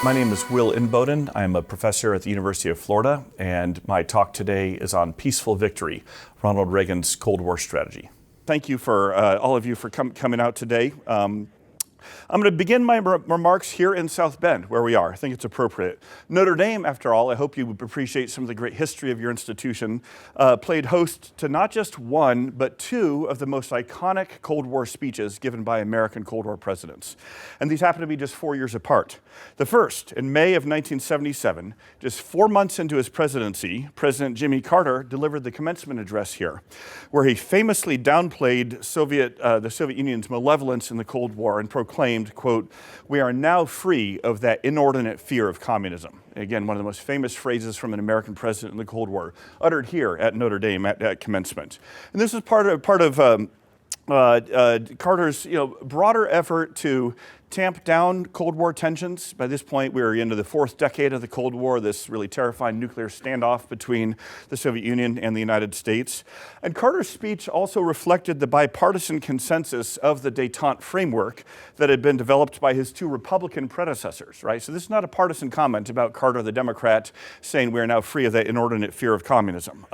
My name is Will Inboden. I'm a professor at the University of Florida, and my talk today is on peaceful victory, Ronald Reagan's Cold War strategy. Thank you for all of you for coming out today. I'm going to begin my remarks here in South Bend, where we are. I think it's appropriate. Notre Dame, after all, I hope you appreciate some of the great history of your institution, played host to not just one, but two of the most iconic Cold War speeches given by American Cold War presidents. And these happen to be just 4 years apart. The first, in May of 1977, just 4 months into his presidency, President Jimmy Carter delivered the commencement address here, where he famously downplayed the Soviet Union's malevolence in the Cold War and proclaimed, quote, "We are now free of that inordinate fear of communism." Again, one of the most famous phrases from an American president in the Cold War, uttered here at Notre Dame at commencement. And this is part of Carter's broader effort to tamp down Cold War tensions. By this point, we were into the fourth decade of the Cold War, this really terrifying nuclear standoff between the Soviet Union and the United States. And Carter's speech also reflected the bipartisan consensus of the détente framework that had been developed by his two Republican predecessors, right? So this is not a partisan comment about Carter, the Democrat, saying we are now free of that inordinate fear of communism.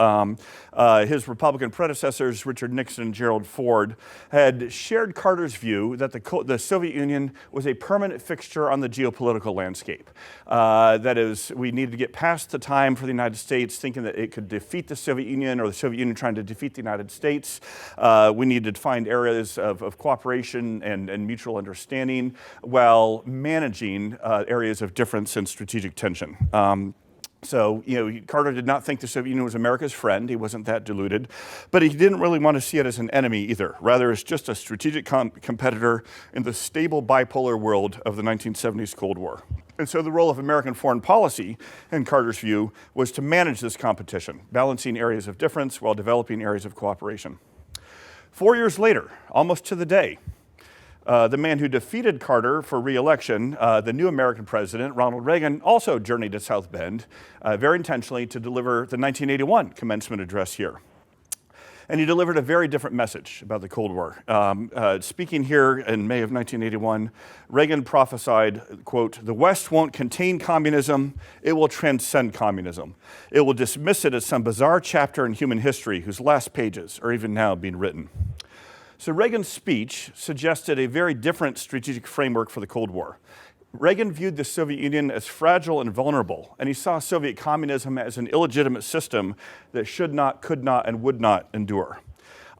His Republican predecessors, Richard Nixon and Gerald Ford, had shared Carter's view that the Soviet Union was a permanent fixture on the geopolitical landscape. That is, we needed to get past the time for the United States thinking that it could defeat the Soviet Union or the Soviet Union trying to defeat the United States. We needed to find areas of cooperation and mutual understanding while managing areas of difference and strategic tension. So, Carter did not think the Soviet Union was America's friend. He wasn't that deluded. But he didn't really want to see it as an enemy either. Rather, it's just a strategic competitor in the stable bipolar world of the 1970s Cold War. And so the role of American foreign policy, in Carter's view, was to manage this competition, balancing areas of difference while developing areas of cooperation. 4 years later, almost to the day, the man who defeated Carter for re-election, the new American president, Ronald Reagan, also journeyed to South Bend, very intentionally to deliver the 1981 commencement address here. And he delivered a very different message about the Cold War. Speaking here in May of 1981, Reagan prophesied, quote, "The West won't contain communism, it will transcend communism. It will dismiss it as some bizarre chapter in human history whose last pages are even now being written." So Reagan's speech suggested a very different strategic framework for the Cold War. Reagan viewed the Soviet Union as fragile and vulnerable, and he saw Soviet communism as an illegitimate system that should not, could not, and would not endure.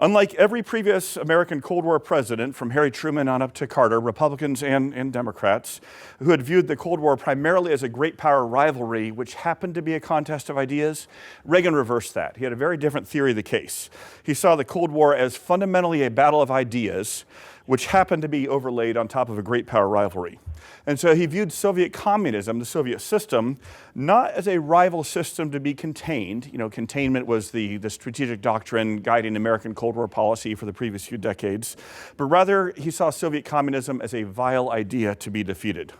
Unlike every previous American Cold War president, from Harry Truman on up to Carter, Republicans and Democrats, who had viewed the Cold War primarily as a great power rivalry, which happened to be a contest of ideas, Reagan reversed that. He had a very different theory of the case. He saw the Cold War as fundamentally a battle of ideas, which happened to be overlaid on top of a great power rivalry. And so he viewed Soviet communism, the Soviet system, not as a rival system to be contained. Containment was the strategic doctrine guiding American Cold War policy for the previous few decades. But rather, he saw Soviet communism as a vile idea to be defeated.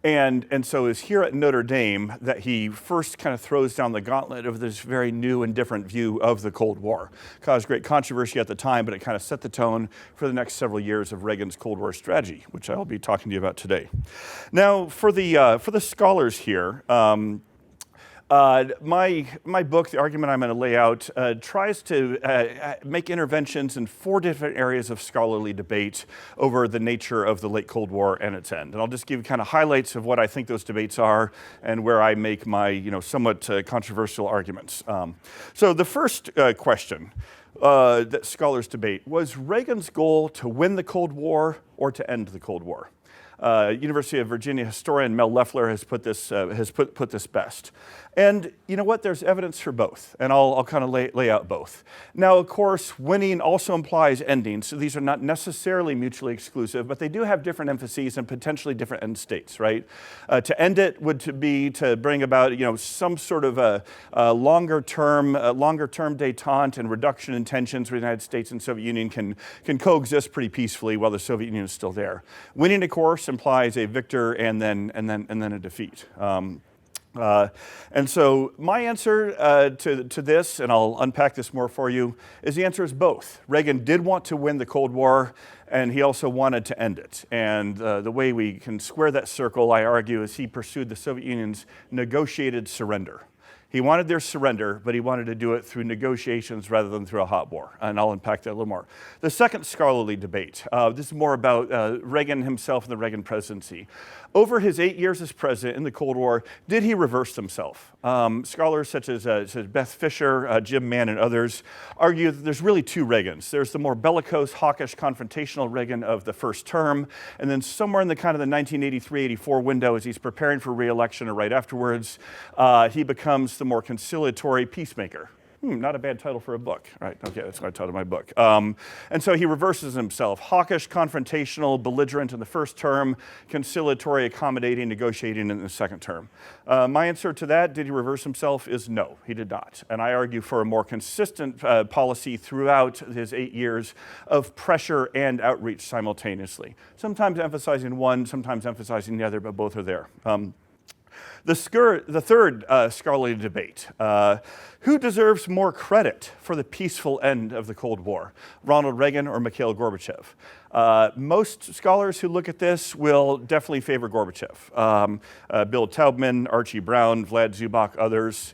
And so it's here at Notre Dame that he first kind of throws down the gauntlet of this very new and different view of the Cold War. Caused great controversy at the time, but it kind of set the tone for the next several years of Reagan's Cold War strategy, which I'll be talking to you about today. Now, for the scholars here, my book, the argument I'm going to lay out, tries to make interventions in 4 different areas of scholarly debate over the nature of the late Cold War and its end. And I'll just give kind of highlights of what I think those debates are and where I make my somewhat controversial arguments. So the first question that scholars debate was Reagan's goal to win the Cold War or to end the Cold War. University of Virginia historian Mel Leffler has put this best. And you know what? There's evidence for both, and I'll kind of lay out both. Now, of course, winning also implies ending, so these are not necessarily mutually exclusive, but they do have different emphases and potentially different end states, right? To end it would be to bring about some sort of a longer-term détente and reduction in tensions where the United States and Soviet Union can coexist pretty peacefully while the Soviet Union is still there. Winning, of course, implies a victor and then a defeat. And so my answer to this, and I'll unpack this more for you, is the answer is both. Reagan did want to win the Cold War, and he also wanted to end it. And the way we can square that circle, I argue, is he pursued the Soviet Union's negotiated surrender. He wanted their surrender, but he wanted to do it through negotiations rather than through a hot war. And I'll unpack that a little more. The second scholarly debate, this is more about Reagan himself and the Reagan presidency. Over his 8 years as president in the Cold War, did he reverse himself? Scholars such as Beth Fisher, Jim Mann, and others argue that there's really two Reagans. There's the more bellicose, hawkish, confrontational Reagan of the first term, and then somewhere in the kind of the 1983-84 window, as he's preparing for re-election or right afterwards, he becomes the more conciliatory Peacemaker. Not a bad title for a book. Right, okay, that's what I titled my book. And so he reverses himself. Hawkish, confrontational, belligerent in the first term, conciliatory, accommodating, negotiating in the second term. My answer to that, did he reverse himself, is no, he did not. And I argue for a more consistent policy throughout his 8 years of pressure and outreach simultaneously. Sometimes emphasizing one, sometimes emphasizing the other, but both are there. The third scholarly debate, who deserves more credit for the peaceful end of the Cold War, Ronald Reagan or Mikhail Gorbachev? Most scholars who look at this will definitely favor Gorbachev. Bill Taubman, Archie Brown, Vlad Zubak, others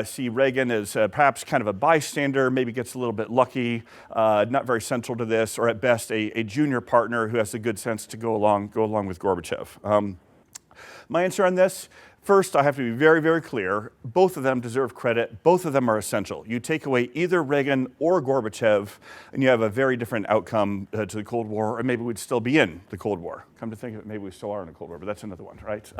see Reagan as perhaps kind of a bystander, maybe gets a little bit lucky, not very central to this, or at best a junior partner who has the good sense to go along with Gorbachev. My answer on this, first, I have to be very, very clear. Both of them deserve credit. Both of them are essential. You take away either Reagan or Gorbachev, and you have a very different outcome to the Cold War, or maybe we'd still be in the Cold War. Come to think of it, maybe we still are in the Cold War, but that's another one, right?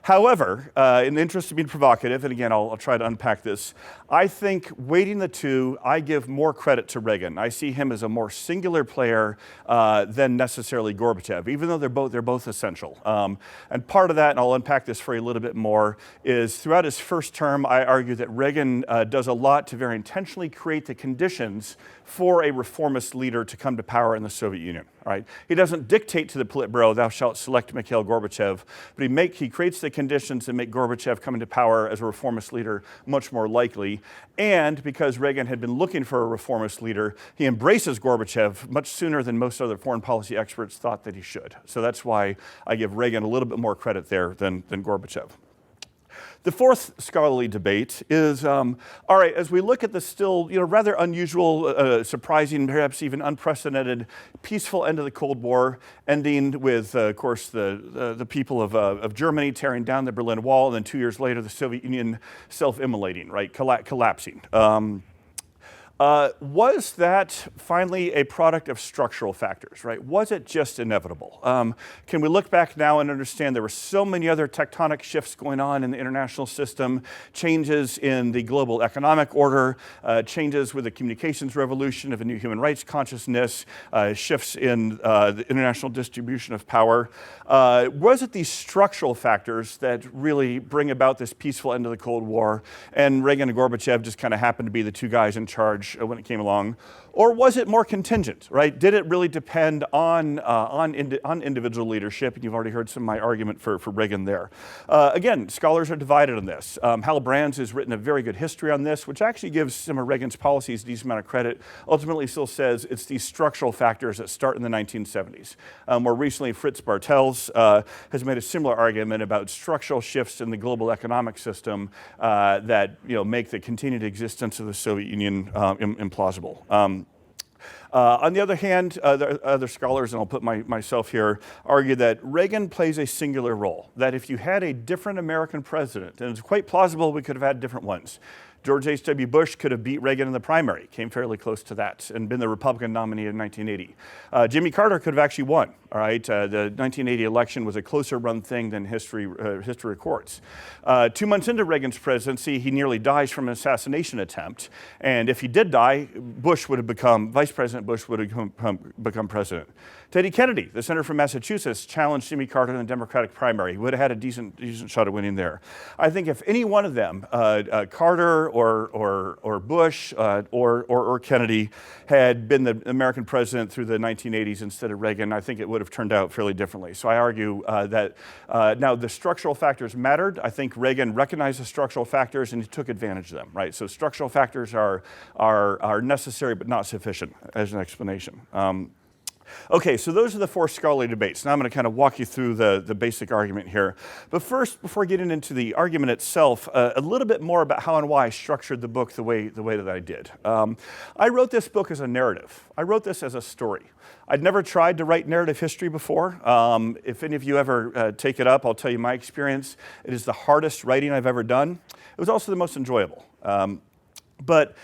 However, in the interest of being provocative, and again, I'll try to unpack this, I think weighting the two, I give more credit to Reagan. I see him as a more singular player than necessarily Gorbachev, even though they're both essential. And part of that, and I'll unpack this for you a little bit more, is throughout his first term, I argue that Reagan does a lot to very intentionally create the conditions for a reformist leader to come to power in the Soviet Union. Right? He doesn't dictate to the Politburo, thou shalt select Mikhail Gorbachev, but he creates the conditions that make Gorbachev come into power as a reformist leader much more likely. And because Reagan had been looking for a reformist leader, he embraces Gorbachev much sooner than most other foreign policy experts thought that he should. So that's why I give Reagan a little bit more credit there than Gorbachev. The fourth scholarly debate is, all right, as we look at the still rather unusual, surprising, perhaps even unprecedented peaceful end of the Cold War, ending with, of course, the people of Germany tearing down the Berlin Wall, and then 2 years later, the Soviet Union self-immolating, right, collapsing. Was that finally a product of structural factors, right? Was it just inevitable? Can we look back now and understand there were so many other tectonic shifts going on in the international system, changes in the global economic order, changes with the communications revolution of a new human rights consciousness, shifts in the international distribution of power. Was it these structural factors that really bring about this peaceful end of the Cold War, and Reagan and Gorbachev just kind of happened to be the two guys in charge when it came along? Or was it more contingent, right? Did it really depend on individual leadership? And you've already heard some of my argument for Reagan there. Again, scholars are divided on this. Hal Brands has written a very good history on this, which actually gives some of Reagan's policies a decent amount of credit. Ultimately still says it's these structural factors that start in the 1970s. More recently, Fritz Bartels has made a similar argument about structural shifts in the global economic system that make the continued existence of the Soviet Union implausible. On the other hand, other scholars, and I'll put myself here, argue that Reagan plays a singular role, that if you had a different American president, and it's quite plausible we could have had different ones. George H.W. Bush could have beat Reagan in the primary, came fairly close to that, and been the Republican nominee in 1980. Jimmy Carter could have actually won, all right? The 1980 election was a closer run thing than history records. 2 months into Reagan's presidency, he nearly dies from an assassination attempt, and if he did die, Vice President Bush would have become president. Teddy Kennedy, the senator from Massachusetts, challenged Jimmy Carter in the Democratic primary. He would have had a decent shot at winning there. I think if any one of them, Carter or Bush or Kennedy had been the American president through the 1980s instead of Reagan, I think it would have turned out fairly differently. So I argue that now the structural factors mattered. I think Reagan recognized the structural factors and he took advantage of them, right? So structural factors are necessary but not sufficient as an explanation. Okay, so those are the four scholarly debates. Now I'm going to kind of walk you through the basic argument here. But first, before getting into the argument itself, a little bit more about how and why I structured the book the way that I did. I wrote this book as a narrative. I wrote this as a story. I'd never tried to write narrative history before. If any of you ever take it up, I'll tell you my experience. It is the hardest writing I've ever done. It was also the most enjoyable. But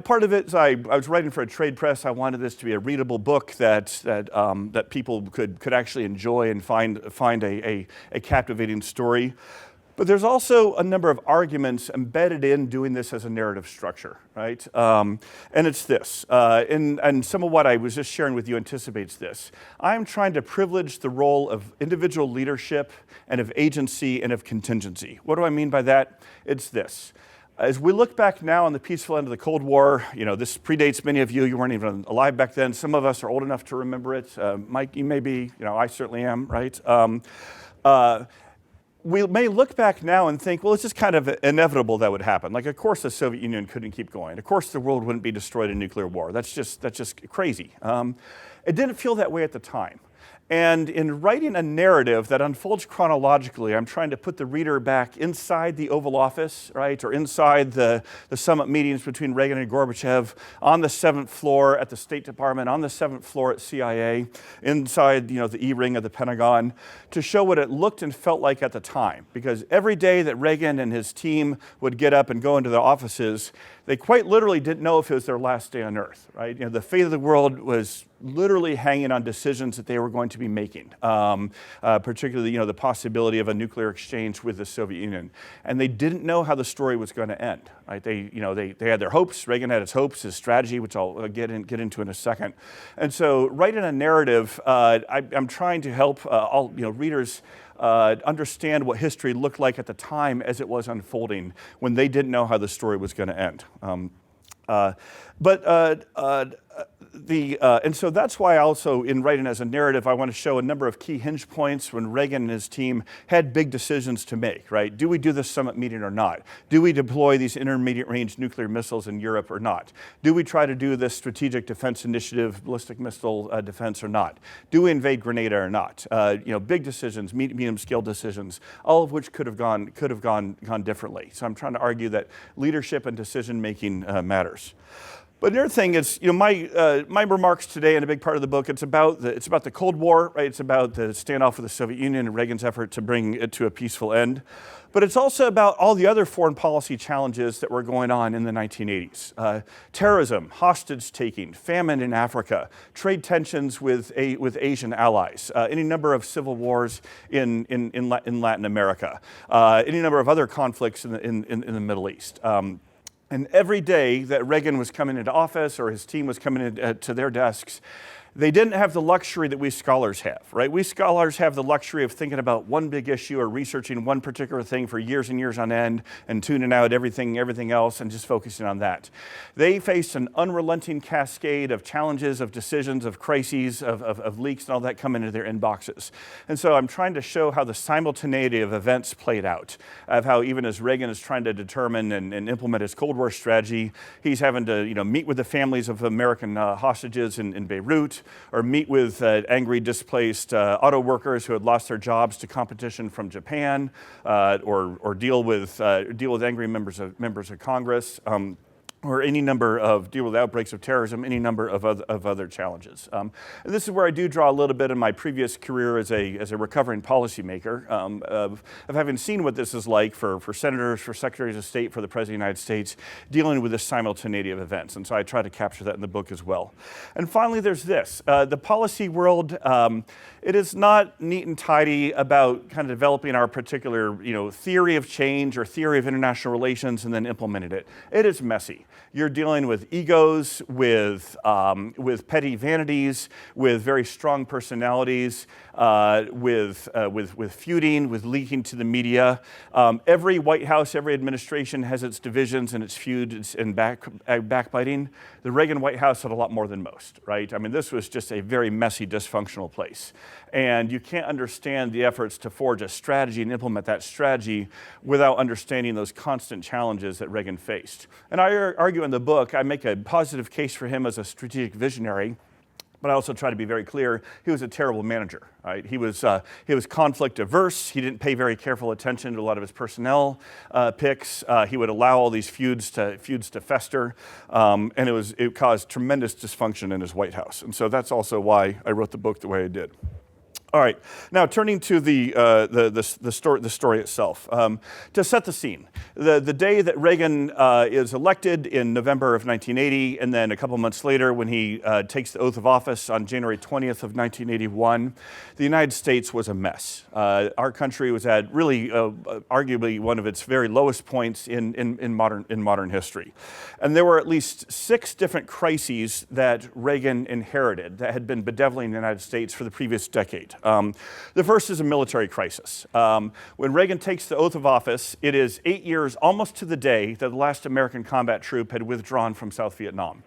part of it is I was writing for a trade press. I wanted this to be a readable book that people could actually enjoy and find a captivating story. But there's also a number of arguments embedded in doing this as a narrative structure, right? And it's this, and some of what I was just sharing with you anticipates this. I'm trying to privilege the role of individual leadership and of agency and of contingency. What do I mean by that? It's this. As we look back now on the peaceful end of the Cold War, this predates many of you. You weren't even alive back then. Some of us are old enough to remember it. Mike, you may be, I certainly am, right? We may look back now and think, well, it's just kind of inevitable that would happen. Like, of course, the Soviet Union couldn't keep going. Of course, the world wouldn't be destroyed in nuclear war. That's just crazy. It didn't feel that way at the time. And in writing a narrative that unfolds chronologically, I'm trying to put the reader back inside the Oval Office, right, or inside the summit meetings between Reagan and Gorbachev, on the 7th floor at the State Department, on the 7th floor at CIA, inside the E-ring of the Pentagon, to show what it looked and felt like at the time. Because every day that Reagan and his team would get up and go into the offices, they quite literally didn't know if it was their last day on Earth, right? The fate of the world was literally hanging on decisions that they were going to be making, particularly the possibility of a nuclear exchange with the Soviet Union, and they didn't know how the story was going to end. Right? They had their hopes. Reagan had his hopes, his strategy, which I'll get into in a second. And so, writing a narrative, I'm trying to help all readers understand what history looked like at the time as it was unfolding, when they didn't know how the story was going to end. And so that's why also in writing as a narrative, I want to show a number of key hinge points when Reagan and his team had big decisions to make, right? Do we do this summit meeting or not? Do we deploy these intermediate range nuclear missiles in Europe or not? Do we try to do this strategic defense initiative, ballistic missile defense or not? Do we invade Grenada or not? Big decisions, medium scale decisions, all of which could have gone differently. So I'm trying to argue that leadership and decision making matters. But the other thing is, my remarks today and a big part of the book, it's about the Cold War, right? It's about the standoff with the Soviet Union and Reagan's effort to bring it to a peaceful end. But it's also about all the other foreign policy challenges that were going on in the 1980s. Terrorism, hostage-taking, famine in Africa, trade tensions with Asian allies, any number of civil wars in Latin America, any number of other conflicts in the Middle East. And every day that Reagan was coming into office or his team was coming to their desks, they didn't have the luxury that we scholars have, right? We scholars have the luxury of thinking about one big issue or researching one particular thing for years and years on end and tuning out everything else and just focusing on that. They faced an unrelenting cascade of challenges, of decisions, of crises, of leaks and all that come into their inboxes. And so I'm trying to show how the simultaneity of events played out, of how even as Reagan is trying to determine and implement his Cold War strategy, he's having to meet with the families of American hostages in Beirut, or meet with angry, displaced auto workers who had lost their jobs to competition from Japan, or deal with angry members of Congress. Or any number of deal with outbreaks of terrorism, any number of other challenges. And this is where I do draw a little bit in my previous career as a recovering policymaker of having seen what this is like for senators, for secretaries of state, for the President of the United States, dealing with this simultaneity of events. And so I try to capture that in the book as well. And finally, there's this. The policy world, it is not neat and tidy about kind of developing our particular theory of change or theory of international relations and then implementing it. It is messy. You're dealing with egos, with petty vanities, with very strong personalities, with feuding, with leaking to the media. Every White House, every administration has its divisions and its feuds and backbiting. The Reagan White House had a lot more than most, right? I mean, this was just a very messy, dysfunctional place. And you can't understand the efforts to forge a strategy and implement that strategy without understanding those constant challenges that Reagan faced. And I argue in the book, I make a positive case for him as a strategic visionary, but I also try to be very clear, he was a terrible manager, right? He was conflict averse. He didn't pay very careful attention to a lot of his personnel picks. He would allow all these feuds to fester, and it caused tremendous dysfunction in his White House. And so that's also why I wrote the book the way I did. All right, now turning to the story itself. To set the scene, the day that Reagan is elected in November of 1980, and then a couple months later when he takes the oath of office on January 20th of 1981, the United States was a mess. Our country was at really arguably one of its very lowest points in modern history. And there were at least 6 different crises that Reagan inherited that had been bedeviling the United States for the previous decade. The first is a military crisis. When Reagan takes the oath of office, it is 8 years, almost to the day, that the last American combat troop had withdrawn from South Vietnam.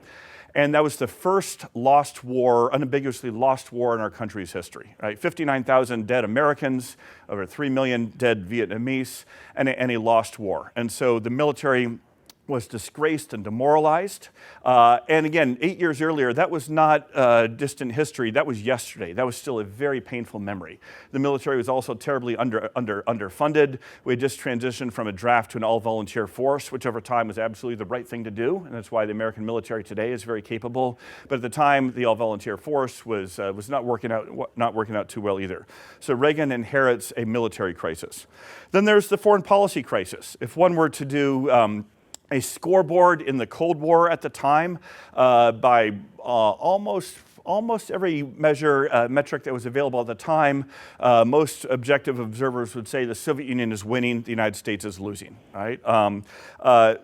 And that was the first lost war, unambiguously lost war in our country's history. Right? 59,000 dead Americans, over 3 million dead Vietnamese, and a lost war. And so the military was disgraced and demoralized. And again, 8 years earlier, that was not distant history. That was yesterday. That was still a very painful memory. The military was also terribly underfunded. We had just transitioned from a draft to an all-volunteer force, which over time was absolutely the right thing to do. And that's why the American military today is very capable. But at the time, the all-volunteer force was not working out too well either. So Reagan inherits a military crisis. Then there's the foreign policy crisis. If one were to do a scoreboard in the Cold War at the time by almost every metric that was available at the time. Most objective observers would say the Soviet Union is winning, the United States is losing, right?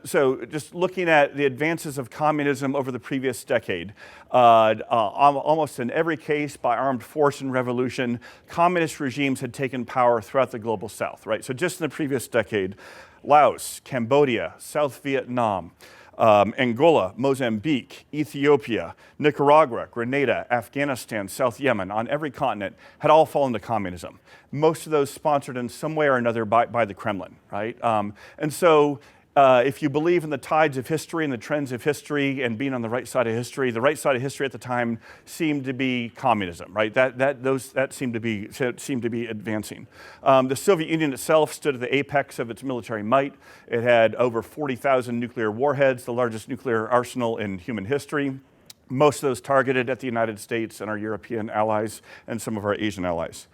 So just looking at the advances of communism over the previous decade, almost in every case by armed force and revolution, communist regimes had taken power throughout the global South, right? So just in the previous decade, Laos, Cambodia, South Vietnam, Angola, Mozambique, Ethiopia, Nicaragua, Grenada, Afghanistan, South Yemen, on every continent, had all fallen to communism. Most of those sponsored in some way or another by the Kremlin, right? And so if you believe in the tides of history and the trends of history and being on the right side of history, the right side of history at the time seemed to be communism, right? That seemed to be advancing. The Soviet Union itself stood at the apex of its military might. It had over 40,000 nuclear warheads, the largest nuclear arsenal in human history. Most of those targeted at the United States and our European allies and some of our Asian allies.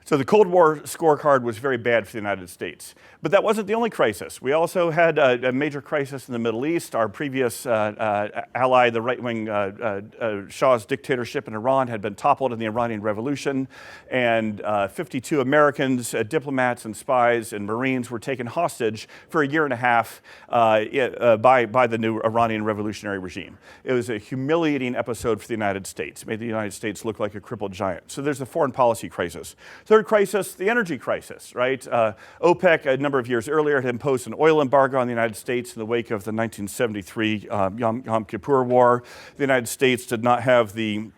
So the Cold War scorecard was very bad for the United States. But that wasn't the only crisis. We also had a major crisis in the Middle East. Our previous ally, the right-wing Shah's dictatorship in Iran, had been toppled in the Iranian Revolution. And 52 Americans, diplomats and spies and Marines were taken hostage for a year and a half by the new Iranian revolutionary regime. It was a humiliating episode for the United States. It made the United States look like a crippled giant. So there's the foreign policy crisis. Third crisis, the energy crisis, right? OPEC, a number of years earlier, had imposed an oil embargo on the United States in the wake of the 1973 Yom Kippur War. The United States did not have the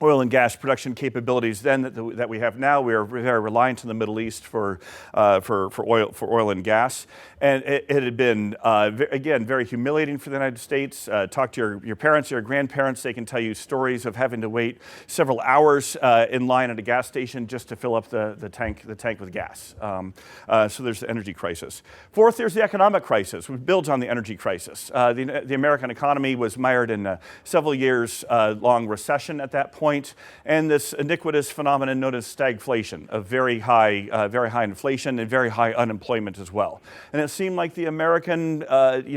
oil and gas production capabilities then that we have now. We are very reliant on the Middle East for oil and gas. And it had been, again, very humiliating for the United States. Talk to your parents, your grandparents. They can tell you stories of having to wait several hours in line at a gas station just to fill up the tank with gas. So there's the energy crisis. Fourth, there's the economic crisis, which builds on the energy crisis. The American economy was mired in a several years long recession at that point. point, and this iniquitous phenomenon known as stagflation, of very high inflation and very high unemployment as well. And it seemed like the American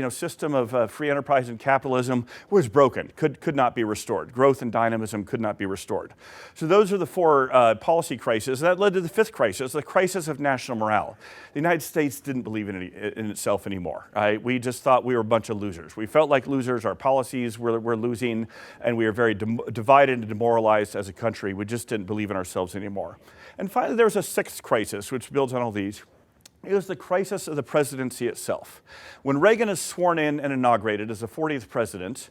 system of free enterprise and capitalism was broken, could not be restored. Growth and dynamism could not be restored. So those are the four policy crises. That led to the fifth crisis, the crisis of national morale. The United States didn't believe in itself anymore. Right? We just thought we were a bunch of losers. We felt like losers. Our policies were losing, and we were very divided and demoralized as a country. We just didn't believe in ourselves anymore. And finally, there was a sixth crisis, which builds on all these. It was the crisis of the presidency itself. When Reagan is sworn in and inaugurated as the 40th president,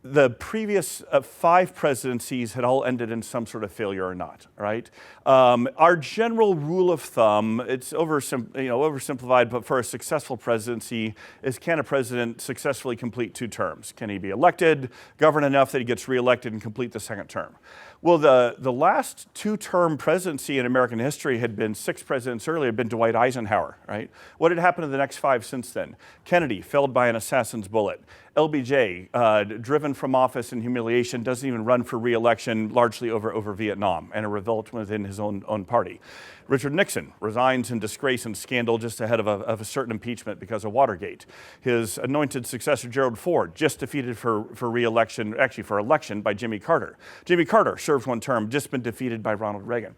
the previous 5 presidencies had all ended in some sort of failure or not, right? Our general rule of thumb, it's oversimplified, but for a successful presidency is, can a president successfully complete 2 terms? Can he be elected, govern enough that he gets reelected and complete the second term? Well, the last 2-term presidency in American history had been 6 presidents earlier, had been Dwight Eisenhower, right? What had happened to the next 5 since then? Kennedy, felled by an assassin's bullet. LBJ, driven from office in humiliation, doesn't even run for re-election, largely over Vietnam and a revolt within his own party. Richard Nixon resigns in disgrace and scandal just ahead of a certain impeachment because of Watergate. His anointed successor, Gerald Ford, just defeated for re-election, actually for election, by Jimmy Carter. Jimmy Carter served 1 term, just been defeated by Ronald Reagan.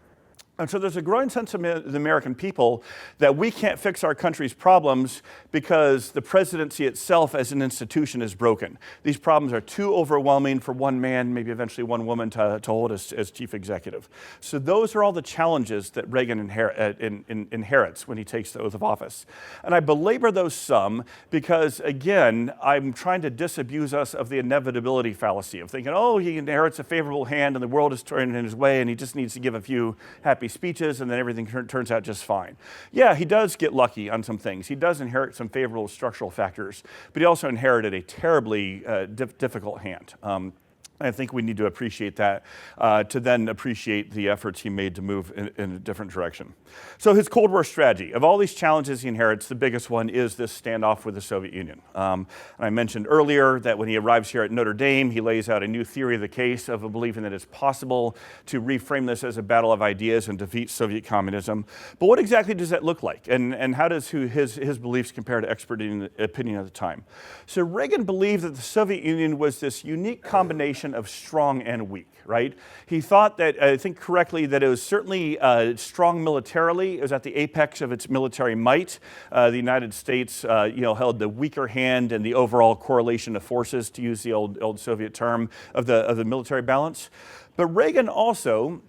And so there's a growing sense of the American people that we can't fix our country's problems because the presidency itself as an institution is broken. These problems are too overwhelming for one man, maybe eventually one woman to hold as chief executive. So those are all the challenges that Reagan inherits when he takes the oath of office. And I belabor those some because, again, I'm trying to disabuse us of the inevitability fallacy of thinking, oh, he inherits a favorable hand and the world is turning in his way and he just needs to give a few happy speeches and then everything turns out just fine. Yeah, he does get lucky on some things. He does inherit some favorable structural factors, but he also inherited a terribly difficult hand. I think we need to appreciate that to then appreciate the efforts he made to move in a different direction. So his Cold War strategy, of all these challenges he inherits, the biggest one is this standoff with the Soviet Union. And I mentioned earlier that when he arrives here at Notre Dame, he lays out a new theory of the case of believing that it's possible to reframe this as a battle of ideas and defeat Soviet communism. But what exactly does that look like? And how does his beliefs compare to expert opinion at the time? So Reagan believed that the Soviet Union was this unique combination of strong and weak, right? He thought that, I think correctly, that it was certainly strong militarily. It was at the apex of its military might. The United States, held the weaker hand in the overall correlation of forces, to use the old Soviet term, of the military balance. But Reagan also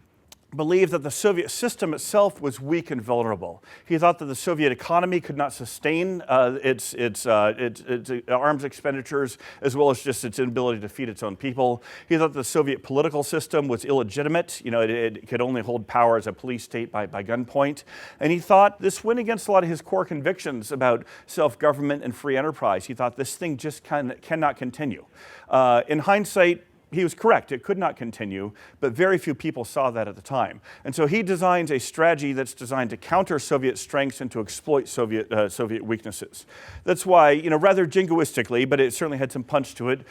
believed that the Soviet system itself was weak and vulnerable. He thought that the Soviet economy could not sustain its arms expenditures as well as just its inability to feed its own people. He thought the Soviet political system was illegitimate. It could only hold power as a police state by gunpoint. And he thought this went against a lot of his core convictions about self-government and free enterprise. He thought this thing just cannot continue. In hindsight, he was correct, it could not continue, but very few people saw that at the time. And so he designs a strategy that's designed to counter Soviet strengths and to exploit Soviet weaknesses. That's why, rather jingoistically, but it certainly had some punch to it,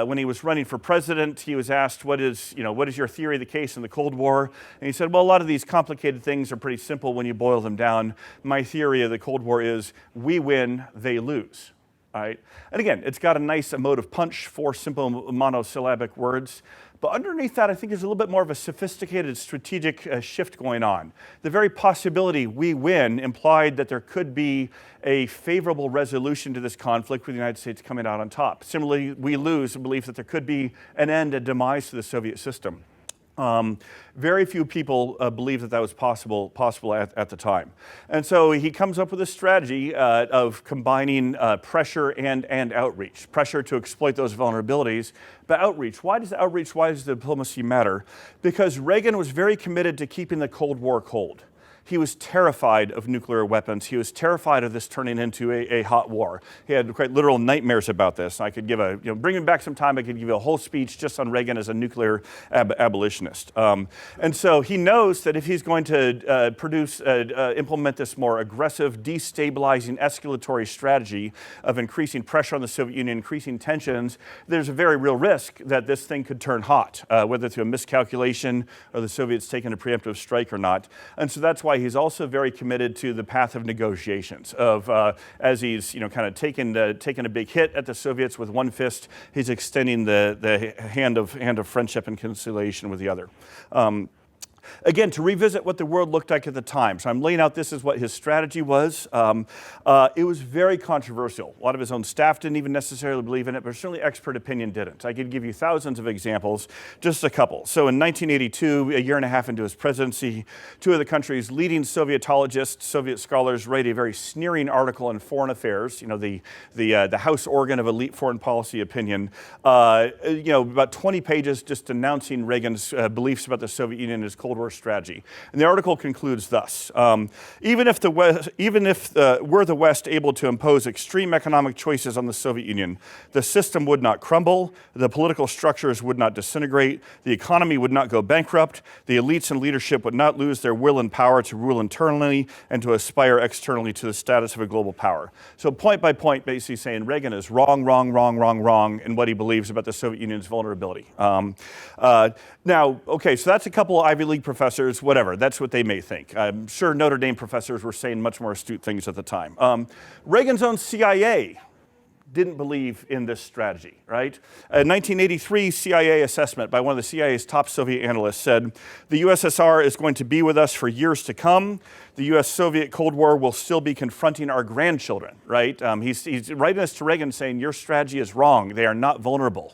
when he was running for president, he was asked, what is your theory of the case in the Cold War? And he said, well, a lot of these complicated things are pretty simple when you boil them down. My theory of the Cold War is, we win, they lose. Right? And again, it's got a nice emotive punch, 4 simple monosyllabic words. But underneath that, I think there's a little bit more of a sophisticated strategic shift going on. The very possibility we win implied that there could be a favorable resolution to this conflict with the United States coming out on top. Similarly, we lose the belief that there could be an end, a demise to the Soviet system. Very few people believe that was possible at the time. And so he comes up with a strategy of combining pressure and outreach. Pressure to exploit those vulnerabilities, but outreach. Why does diplomacy matter? Because Reagan was very committed to keeping the Cold War cold. he was terrified of nuclear weapons. He was terrified of this turning into a hot war. He had quite literal nightmares about this. I could give bringing back some time, I could give you a whole speech just on Reagan as a nuclear abolitionist. And so he knows that if he's going to implement this more aggressive, destabilizing, escalatory strategy of increasing pressure on the Soviet Union, increasing tensions, there's a very real risk that this thing could turn hot, whether through a miscalculation or the Soviets taking a preemptive strike or not. And so that's why he's also very committed to the path of negotiations. As he's kind of taken a big hit at the Soviets with one fist, he's extending the hand of friendship and conciliation with the other. Again, to revisit what the world looked like at the time. So I'm laying out this is what his strategy was. It was very controversial. A lot of his own staff didn't even necessarily believe in it, but certainly expert opinion didn't. I could give you thousands of examples, just a couple. So in 1982, a year and a half into his presidency, two of the country's leading Sovietologists, Soviet scholars, write a very sneering article in Foreign Affairs, the house organ of elite foreign policy opinion, about 20 pages just denouncing Reagan's beliefs about the Soviet Union and his Cold War strategy. And the article concludes thus: even if were the West able to impose extreme economic choices on the Soviet Union, the system would not crumble, the political structures would not disintegrate, the economy would not go bankrupt, the elites and leadership would not lose their will and power to rule internally and to aspire externally to the status of a global power. So point by point, basically saying Reagan is wrong in what he believes about the Soviet Union's vulnerability. Now, okay, so that's a couple of Ivy League professors, whatever, that's what they may think. I'm sure Notre Dame professors were saying much more astute things at the time. Reagan's own CIA didn't believe in this strategy, right? A 1983 CIA assessment by one of the CIA's top Soviet analysts said, the USSR is going to be with us for years to come. The US-Soviet Cold War will still be confronting our grandchildren, right? He's writing this to Reagan saying, your strategy is wrong. They are not vulnerable.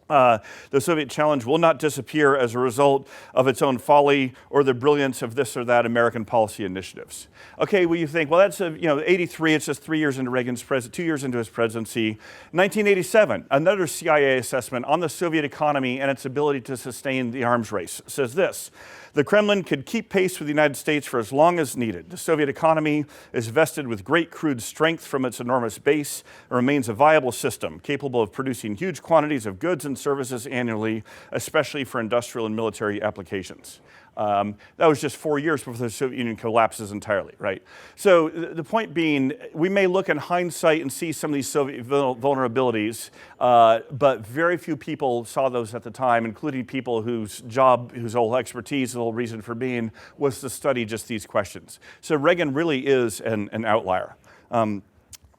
The Soviet challenge will not disappear as a result of its own folly or the brilliance of this or that American policy initiatives. Okay, well you think, well that's 83, it's just 3 years into Reagan's 2 years into his presidency. 1987, another CIA assessment on the Soviet economy and its ability to sustain the arms race says this: the Kremlin could keep pace with the United States for as long as needed. The Soviet economy is vested with great crude strength from its enormous base and remains a viable system, capable of producing huge quantities of goods and services annually, especially for industrial and military applications. That was just 4 years before the Soviet Union collapses entirely, right? So the point being, we may look in hindsight and see some of these Soviet vulnerabilities, but very few people saw those at the time, including people whose whole expertise, the whole reason for being was to study just these questions. So Reagan really is an outlier.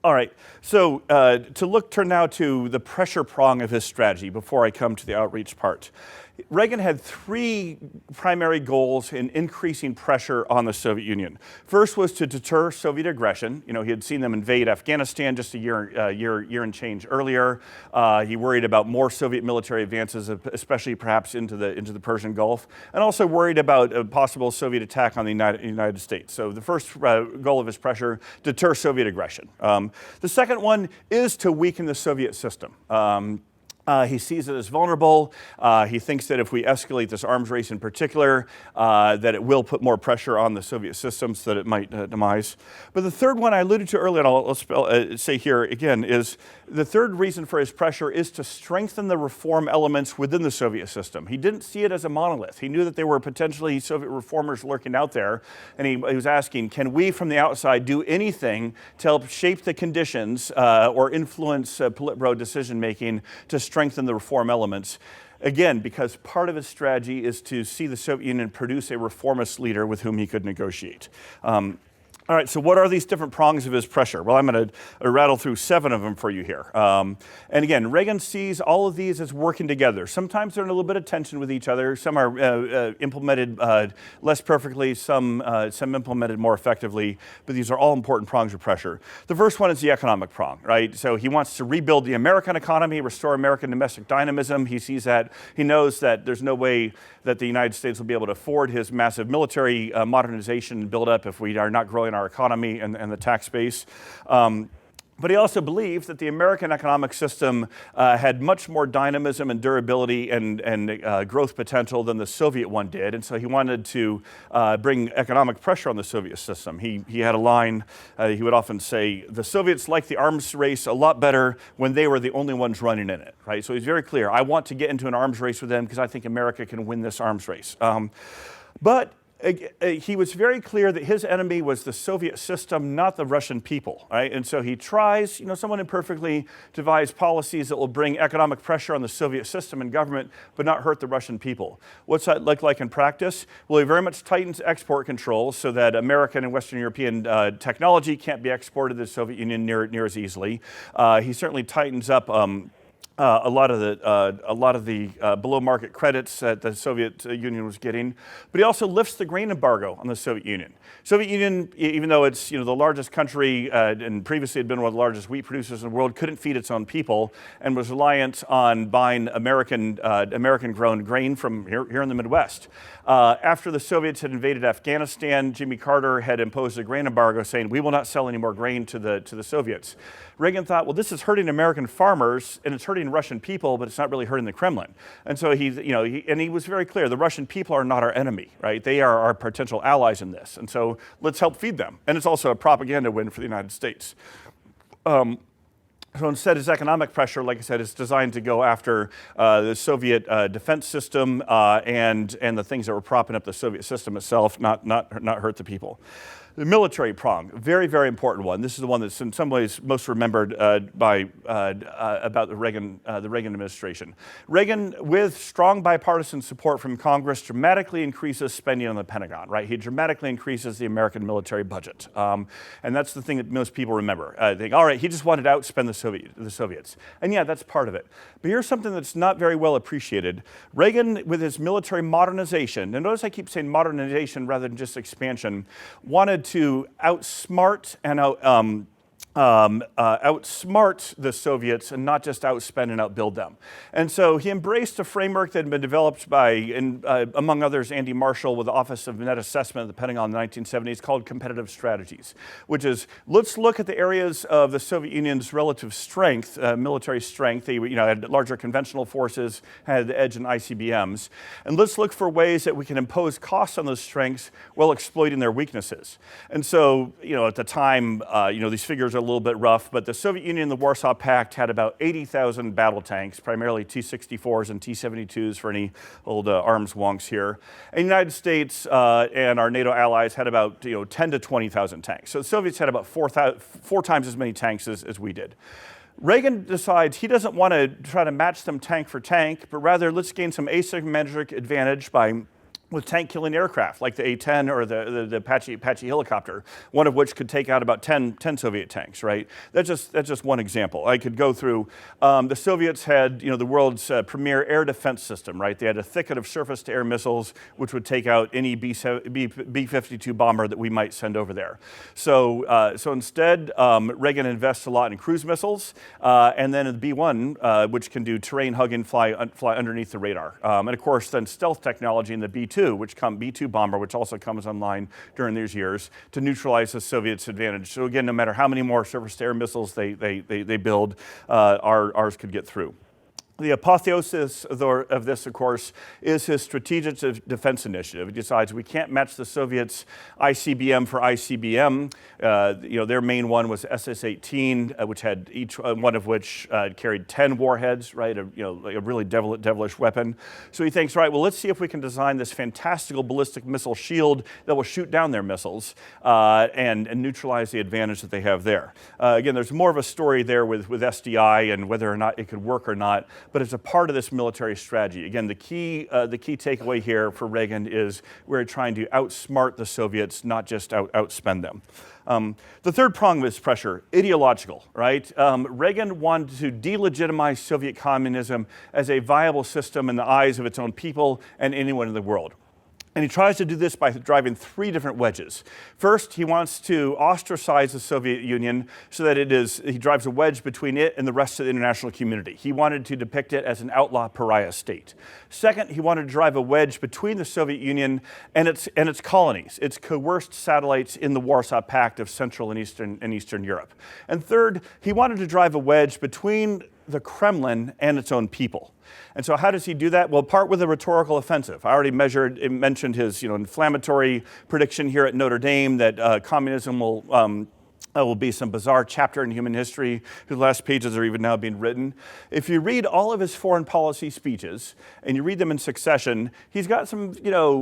All right, so turn now to the pressure prong of his strategy before I come to the outreach part. Reagan had three primary goals in increasing pressure on the Soviet Union. First was to deter Soviet aggression. He had seen them invade Afghanistan just a year and change earlier. He worried about more Soviet military advances, especially perhaps into the Persian Gulf, and also worried about a possible Soviet attack on the United States. So the first goal of his pressure, deter Soviet aggression. The second one is to weaken the Soviet system. He sees it as vulnerable. He thinks that if we escalate this arms race in particular, that it will put more pressure on the Soviet system so that it might demise. But the third one I alluded to earlier, and I'll say here again, is the third reason for his pressure is to strengthen the reform elements within the Soviet system. He didn't see it as a monolith. He knew that there were potentially Soviet reformers lurking out there, and he was asking, can we from the outside do anything to help shape the conditions or influence Politburo decision-making to strengthen the reform elements? Again, because part of his strategy is to see the Soviet Union produce a reformist leader with whom he could negotiate. All right, so what are these different prongs of his pressure? Well, I'm going to rattle through 7 of them for you here. And again, Reagan sees all of these as working together. Sometimes they're in a little bit of tension with each other. Some are implemented less perfectly, some implemented more effectively, but these are all important prongs of pressure. The first one is the economic prong, right? So he wants to rebuild the American economy, restore American domestic dynamism. He sees that, he knows that there's no way that the United States will be able to afford his massive military modernization and build up if we are not growing our economy and the tax base. But he also believed that the American economic system had much more dynamism and durability and growth potential than the Soviet one did. And so he wanted to bring economic pressure on the Soviet system. He had a line, he would often say, the Soviets liked the arms race a lot better when they were the only ones running in it, right? So he's very clear, I want to get into an arms race with them because I think America can win this arms race. But he was very clear that his enemy was the Soviet system, not the Russian people, right? And so he tries, somewhat imperfectly, to devise policies that will bring economic pressure on the Soviet system and government, but not hurt the Russian people. What's that look like in practice? Well, he very much tightens export controls so that American and Western European technology can't be exported to the Soviet Union near as easily. He certainly tightens up a lot of the below market credits that the Soviet Union was getting, but he also lifts the grain embargo on the Soviet Union. Soviet Union, even though it's the largest country and previously had been one of the largest wheat producers in the world, couldn't feed its own people and was reliant on buying American-grown grain from here in the Midwest. After the Soviets had invaded Afghanistan, Jimmy Carter had imposed a grain embargo, saying we will not sell any more grain to the Soviets. Reagan thought, well, this is hurting American farmers and it's hurting Russian people, but it's not really hurting the Kremlin. And so he was very clear, the Russian people are not our enemy, right? They are our potential allies in this. And so let's help feed them. And it's also a propaganda win for the United States. So instead, his economic pressure, like I said, is designed to go after the Soviet defense system and the things that were propping up the Soviet system itself, not hurt the people. The military prong, very, very important one. This is the one that's in some ways most remembered about the Reagan administration. Reagan, with strong bipartisan support from Congress, dramatically increases spending on the Pentagon, right? He dramatically increases the American military budget. And that's the thing that most people remember. They think, all right, he just wanted to outspend the Soviets. And yeah, that's part of it. But here's something that's not very well appreciated. Reagan, with his military modernization, and notice I keep saying modernization rather than just expansion, wanted to outsmart and outsmart the Soviets and not just outspend and outbuild them. And so he embraced a framework that had been developed by, among others, Andy Marshall with the Office of Net Assessment at the Pentagon in the 1970s called competitive strategies, which is let's look at the areas of the Soviet Union's relative strength, military strength. They had larger conventional forces, had the edge in ICBMs, and let's look for ways that we can impose costs on those strengths while exploiting their weaknesses. And so, at the time, these figures are a little bit rough, but the Soviet Union and the Warsaw Pact had about 80,000 battle tanks, primarily T-64s and T-72s for any old arms wonks here. And the United States and our NATO allies had about 10 to 20,000 tanks. So the Soviets had about four times as many tanks as we did. Reagan decides he doesn't want to try to match them tank for tank, but rather let's gain some asymmetric advantage with tank-killing aircraft, like the A-10 or the Apache helicopter, one of which could take out about 10 Soviet tanks, right? That's just one example. I could go through, the Soviets had, the world's premier air defense system, right? They had a thicket of surface-to-air missiles, which would take out any B-52 bomber that we might send over there. So instead, Reagan invests a lot in cruise missiles, and then in the B-1, which can do terrain hugging, fly underneath the radar. And of course, then stealth technology in the B-2, B-2 bomber, which also comes online during these years to neutralize the Soviets' advantage. So again, no matter how many more surface-to-air missiles they build, ours could get through. The apotheosis of this, of course, is his strategic defense initiative. He decides we can't match the Soviets' ICBM for ICBM. Their main one was SS-18, which had each one of which carried 10 warheads, right? A really devilish weapon. So he thinks, right, well, let's see if we can design this fantastical ballistic missile shield that will shoot down their missiles and neutralize the advantage that they have there. Again, there's more of a story there with SDI and whether or not it could work or not, but it's a part of this military strategy. Again, the key takeaway here for Reagan is we're trying to outsmart the Soviets, not just outspend them. The third prong of his pressure, ideological, right? Reagan wanted to delegitimize Soviet communism as a viable system in the eyes of its own people and anyone in the world. And he tries to do this by driving three different wedges. First, he wants to ostracize the Soviet Union so that he drives a wedge between it and the rest of the international community. He wanted to depict it as an outlaw pariah state. Second, he wanted to drive a wedge between the Soviet Union and its colonies, its coerced satellites in the Warsaw Pact of Central and Eastern Europe. And third, he wanted to drive a wedge between the Kremlin and its own people. And so how does he do that? Well, part with a rhetorical offensive. I already mentioned his inflammatory prediction here at Notre Dame that communism will be some bizarre chapter in human history whose last pages are even now being written. If you read all of his foreign policy speeches and you read them in succession, he's got some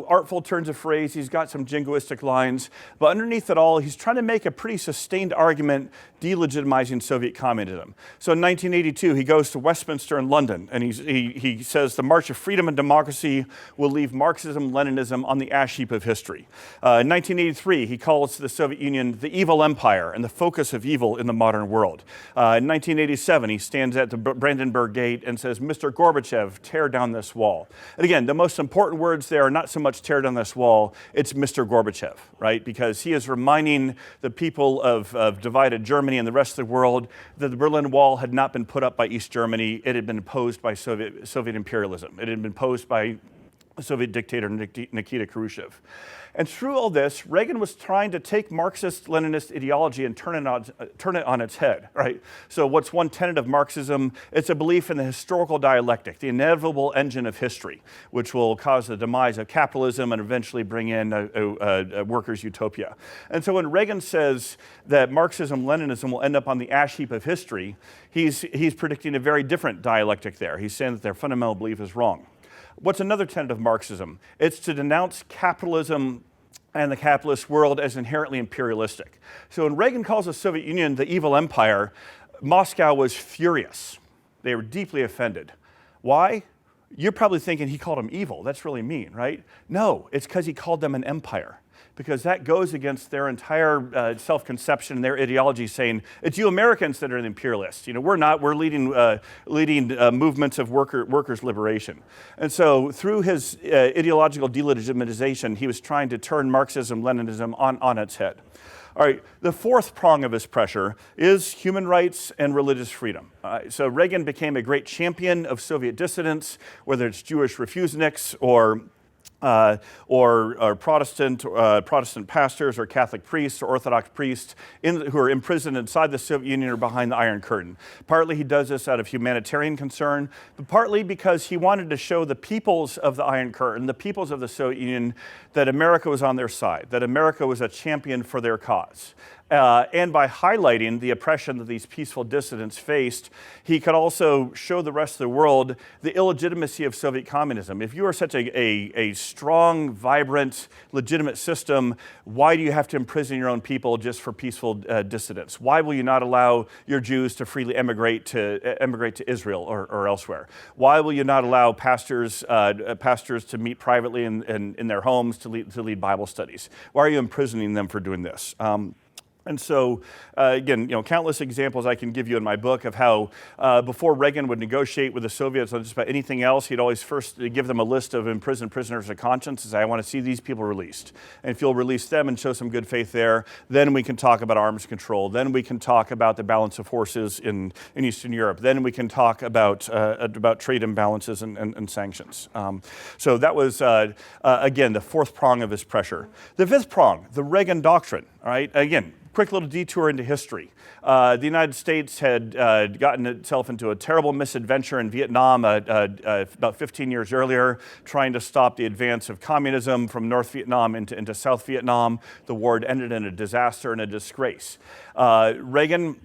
artful turns of phrase, he's got some jingoistic lines, but underneath it all, he's trying to make a pretty sustained argument delegitimizing Soviet communism. So in 1982, he goes to Westminster in London, and he says the march of freedom and democracy will leave Marxism-Leninism on the ash heap of history. In 1983, he calls the Soviet Union the evil empire and the focus of evil in the modern world. In 1987, he stands at the Brandenburg Gate and says, "Mr. Gorbachev, tear down this wall." And again, the most important words there are not so much tear down this wall, it's Mr. Gorbachev, right? Because he is reminding the people of divided Germany and the rest of the world that the Berlin Wall had not been put up by East Germany, it had been imposed by Soviet imperialism. It had been imposed by Soviet dictator Nikita Khrushchev. And through all this, Reagan was trying to take Marxist-Leninist ideology and turn it on its head, right? So what's one tenet of Marxism? It's a belief in the historical dialectic, the inevitable engine of history, which will cause the demise of capitalism and eventually bring in a workers' utopia. And so when Reagan says that Marxism-Leninism will end up on the ash heap of history, he's predicting a very different dialectic there. He's saying that their fundamental belief is wrong. What's another tenet of Marxism? It's to denounce capitalism and the capitalist world as inherently imperialistic. So when Reagan calls the Soviet Union the evil empire, Moscow was furious. They were deeply offended. Why? You're probably thinking he called them evil. That's really mean, right? No, it's because he called them an empire. Because that goes against their entire self-conception and their ideology, saying it's you Americans that are the imperialists. We're not. We're leading movements of workers' liberation. And so, through his ideological delegitimization, he was trying to turn Marxism-Leninism on its head. All right, the fourth prong of his pressure is human rights and religious freedom. So Reagan became a great champion of Soviet dissidents, whether it's Jewish refuseniks or Protestant pastors or Catholic priests or Orthodox priests who are imprisoned inside the Soviet Union or behind the Iron Curtain. Partly he does this out of humanitarian concern, but partly because he wanted to show the peoples of the Iron Curtain, the peoples of the Soviet Union, that America was on their side, that America was a champion for their cause. And by highlighting the oppression that these peaceful dissidents faced, he could also show the rest of the world the illegitimacy of Soviet communism. If you are such a strong, vibrant, legitimate system, why do you have to imprison your own people just for peaceful dissidents? Why will you not allow your Jews to freely emigrate to Israel or elsewhere? Why will you not allow pastors to meet privately in their homes to lead Bible studies? Why are you imprisoning them for doing this? And so, again, countless examples I can give you in my book of how before Reagan would negotiate with the Soviets on just about anything else, he'd always first give them a list of imprisoned prisoners of conscience and say, I want to see these people released. And if you'll release them and show some good faith there, then we can talk about arms control. Then we can talk about the balance of forces in Eastern Europe. Then we can talk about trade imbalances and sanctions. So that was, again, the fourth prong of his pressure. The fifth prong, the Reagan doctrine. All right, again, quick little detour into history. The United States had gotten itself into a terrible misadventure in Vietnam about 15 years earlier, trying to stop the advance of communism from North Vietnam into South Vietnam. The war had ended in a disaster and a disgrace. Reagan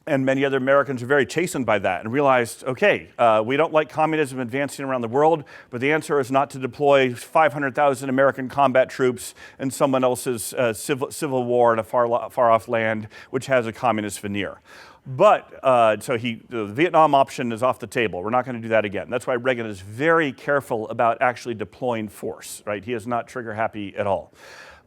and many other Americans were very chastened by that and realized, okay, we don't like communism advancing around the world, but the answer is not to deploy 500,000 American combat troops in someone else's civil war in a far-off land which has a communist veneer. But, so the Vietnam option is off the table. We're not going to do that again. That's why Reagan is very careful about actually deploying force, right? He is not trigger happy at all.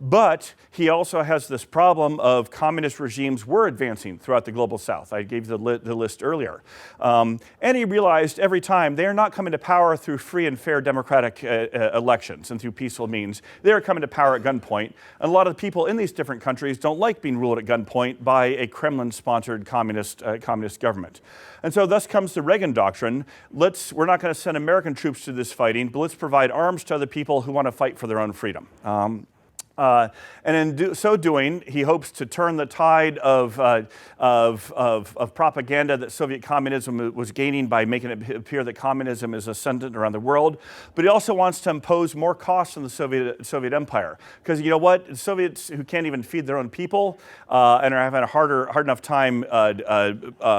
But he also has this problem of communist regimes were advancing throughout the global south. I gave you the list earlier. And he realized every time they are not coming to power through free and fair democratic elections and through peaceful means. They are coming to power at gunpoint. And a lot of the people in these different countries don't like being ruled at gunpoint by a Kremlin-sponsored communist government. And so thus comes the Reagan doctrine. We're not going to send American troops to this fighting, but let's provide arms to other people who want to fight for their own freedom. And in so doing, he hopes to turn the tide of propaganda that Soviet communism was gaining by making it appear that communism is ascendant around the world. But he also wants to impose more costs on the Soviet Empire. Because you know what? The Soviets who can't even feed their own people and are having a hard enough time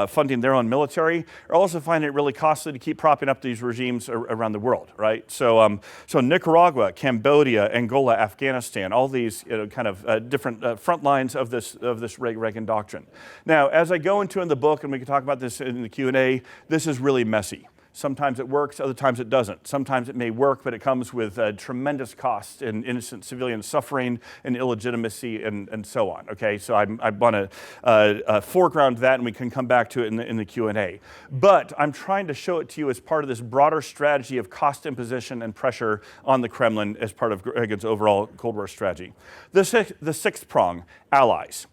funding their own military are also finding it really costly to keep propping up these regimes around the world, right? So Nicaragua, Cambodia, Angola, Afghanistan, all these kind of different front lines of this Reagan doctrine. Now, as I go into in the book, and we can talk about this in the Q&A, this is really messy. Sometimes it works, other times it doesn't. Sometimes it may work, but it comes with tremendous costs in innocent civilian suffering and illegitimacy and so on. Okay, so I want to foreground that, and we can come back to it in the Q&A. But I'm trying to show it to you as part of this broader strategy of cost imposition and pressure on the Kremlin as part of Reagan's overall Cold War strategy. The sixth prong, allies.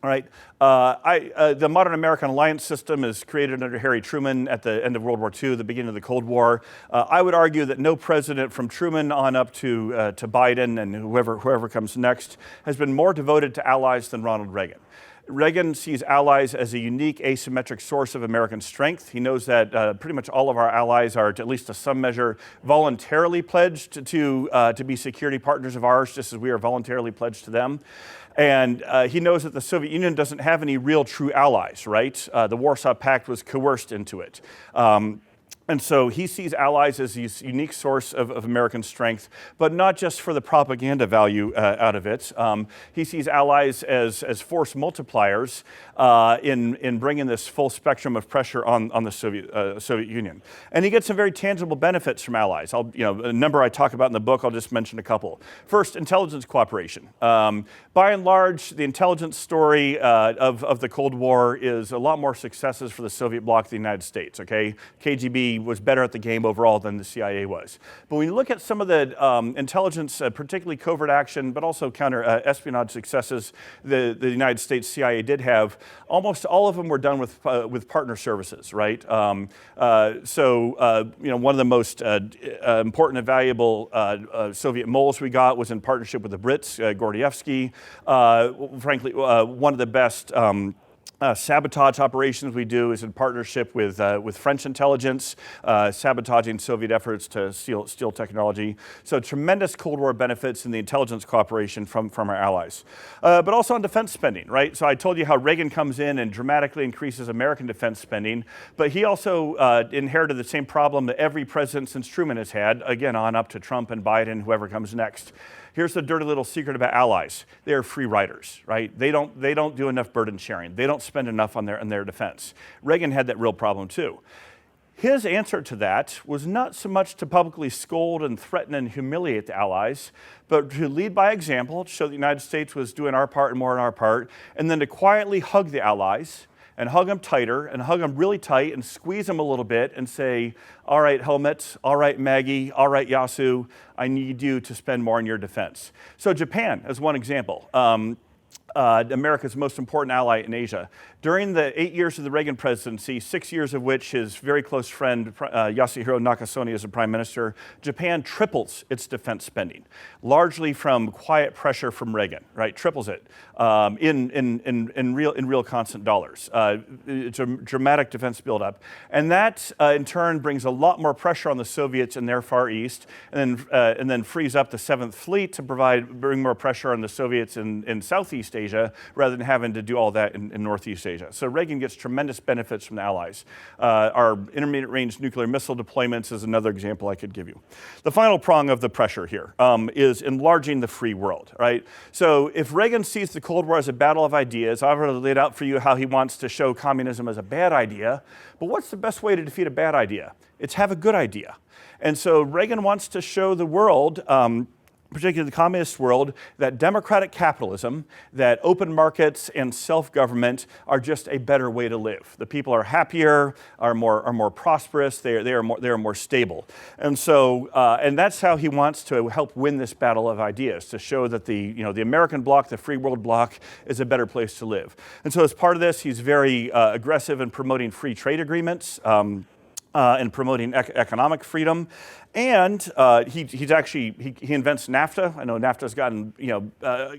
All right. The modern American alliance system is created under Harry Truman at the end of World War II, the beginning of the Cold War. I would argue that no president from Truman on up to Biden and whoever comes next has been more devoted to allies than Ronald Reagan. Reagan sees allies as a unique asymmetric source of American strength. He knows that pretty much all of our allies are, to at least to some measure, voluntarily pledged to be security partners of ours, just as we are voluntarily pledged to them. And he knows that the Soviet Union doesn't have any real true allies, right? The Warsaw Pact was coerced into it. And so he sees allies as this unique source of American strength, but not just for the propaganda value out of it. He sees allies as force multipliers in bringing this full spectrum of pressure on the Soviet Union. And he gets some very tangible benefits from allies. A number I talk about in the book, I'll just mention a couple. First, intelligence cooperation. By and large, the intelligence story of the Cold War is a lot more successes for the Soviet bloc than the United States, okay? KGB was better at the game overall than the CIA was. But when you look at some of the intelligence, particularly covert action, but also counter-espionage successes the United States CIA did have, almost all of them were done with partner services, right? One of the most important and valuable Soviet moles we got was in partnership with the Brits, Gordievsky. Frankly, one of the best sabotage operations we do is in partnership with French intelligence, sabotaging Soviet efforts to steal technology. So tremendous Cold War benefits in the intelligence cooperation from our allies. But also on defense spending, right? So I told you how Reagan comes in and dramatically increases American defense spending, but he also inherited the same problem that every president since Truman has had, again, on up to Trump and Biden, whoever comes next. Here's the dirty little secret about allies. They are free riders, right? They don't do enough burden sharing. They don't spend enough on their defense. Reagan had that real problem too. His answer to that was not so much to publicly scold and threaten and humiliate the allies, but to lead by example, to show the United States was doing our part and more on our part, and then to quietly hug the allies and hug them tighter and hug them really tight and squeeze them a little bit and say, all right, Helmut, all right, Maggie, all right, Yasu, I need you to spend more on your defense. So Japan, as one example, America's most important ally in Asia. During the 8 years of the Reagan presidency, 6 years of which his very close friend Yasuhiro Nakasone is the prime minister, Japan triples its defense spending, largely from quiet pressure from Reagan, right? Triples it in real constant dollars. It's a dramatic defense buildup. And that, in turn, brings a lot more pressure on the Soviets in their Far East, and then frees up the 7th Fleet to bring more pressure on the Soviets in Southeast Asia, rather than having to do all that in Northeast Asia. So Reagan gets tremendous benefits from the allies. Our intermediate range nuclear missile deployments is another example I could give you. The final prong of the pressure here is enlarging the free world, right? So if Reagan sees the Cold War as a battle of ideas, I've already laid out for you how he wants to show communism as a bad idea, but what's the best way to defeat a bad idea? It's have a good idea. And so Reagan wants to show the world particularly the communist world, that democratic capitalism, that open markets and self-government are just a better way to live. The people are happier, are more prosperous, they are more stable. And so, and that's how he wants to help win this battle of ideas, to show that the American bloc, the free world bloc, is a better place to live. And so as part of this, he's very aggressive in promoting free trade agreements, and promoting economic freedom. And he invents NAFTA. I know NAFTA's gotten,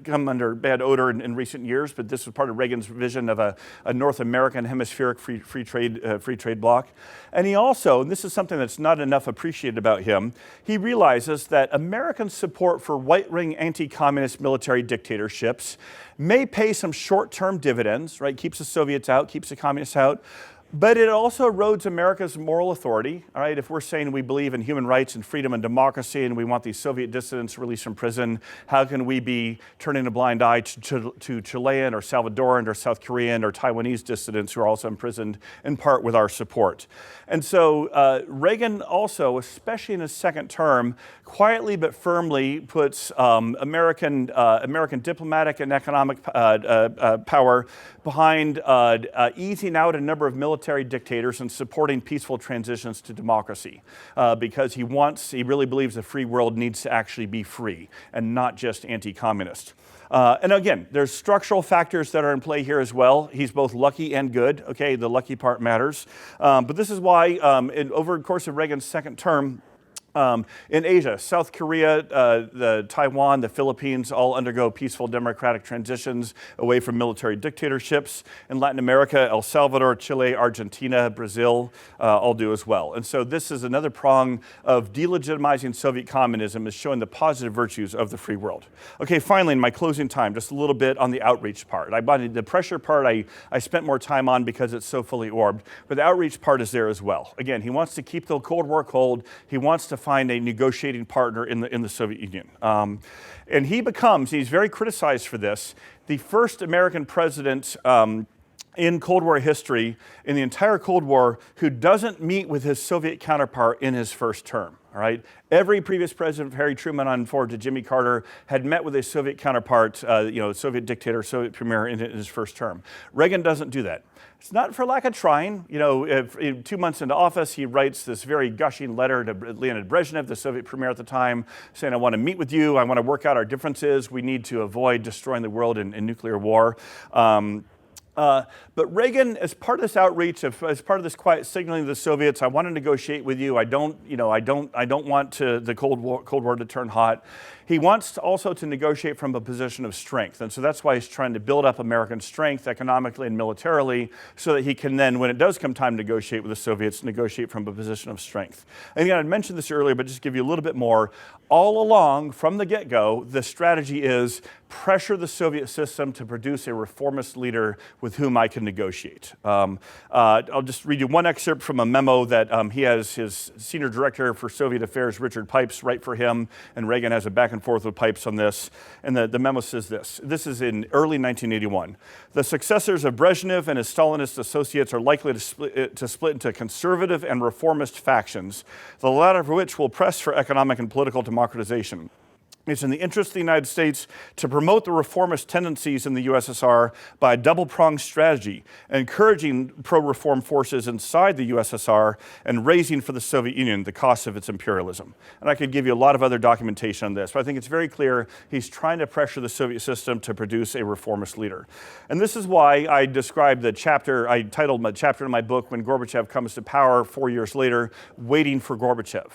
come under bad odor in recent years, but this was part of Reagan's vision of a North American hemispheric free trade bloc. And he also, and this is something that's not enough appreciated about him, he realizes that American support for right-wing anti-communist military dictatorships may pay some short-term dividends, right? Keeps the Soviets out, keeps the communists out. But it also erodes America's moral authority, all right? If we're saying we believe in human rights and freedom and democracy and we want these Soviet dissidents released from prison, how can we be turning a blind eye to Chilean or Salvadoran or South Korean or Taiwanese dissidents who are also imprisoned in part with our support? And so Reagan also, especially in his second term, quietly but firmly puts American diplomatic and economic power behind easing out a number of military dictators and supporting peaceful transitions to democracy, because he really believes the free world needs to actually be free and not just anti-communist. And again, there's structural factors that are in play here as well. He's both lucky and good. Okay, the lucky part matters. But this is why over the course of Reagan's second term, in Asia, South Korea, Taiwan, the Philippines all undergo peaceful democratic transitions away from military dictatorships. In Latin America, El Salvador, Chile, Argentina, Brazil all do as well. And so this is another prong of delegitimizing Soviet communism, is showing the positive virtues of the free world. Okay, finally, in my closing time, just a little bit on the outreach part. The pressure part I spent more time on because it's so fully orbed, but the outreach part is there as well. Again, he wants to keep the Cold War cold. He wants to find a negotiating partner in the Soviet Union. And he's very criticized for this, the first American president in Cold War history, in the entire Cold War, who doesn't meet with his Soviet counterpart in his first term. All right? Every previous president, from Harry Truman on forward to Jimmy Carter, had met with his Soviet counterpart, Soviet dictator, Soviet premier in his first term. Reagan doesn't do that. It's not for lack of trying. If 2 months into office, he writes this very gushing letter to Leonid Brezhnev, the Soviet premier at the time, saying, I want to meet with you. I want to work out our differences. We need to avoid destroying the world in nuclear war. But Reagan, as part of this outreach, as part of this quiet signaling to the Soviets, I want to negotiate with you. I don't want the Cold War to turn hot. He wants also to negotiate from a position of strength. And so that's why he's trying to build up American strength economically and militarily, so that he can then, when it does come time to negotiate with the Soviets, negotiate from a position of strength. And again, I mentioned this earlier, but just give you a little bit more. All along, from the get-go, the strategy is pressure the Soviet system to produce a reformist leader with whom I can negotiate. I'll just read you one excerpt from a memo that he has his senior director for Soviet affairs, Richard Pipes, write for him, and Reagan has a back and forth with Pipes on this. And the memo says this. This is in early 1981. The successors of Brezhnev and his Stalinist associates are likely to split into conservative and reformist factions, the latter of which will press for economic and political democratization. It's in the interest of the United States to promote the reformist tendencies in the USSR by a double-pronged strategy, encouraging pro-reform forces inside the USSR and raising for the Soviet Union the cost of its imperialism. And I could give you a lot of other documentation on this, but I think it's very clear he's trying to pressure the Soviet system to produce a reformist leader. And this is why I described I titled my chapter in my book, When Gorbachev Comes to Power 4 years later, Waiting for Gorbachev.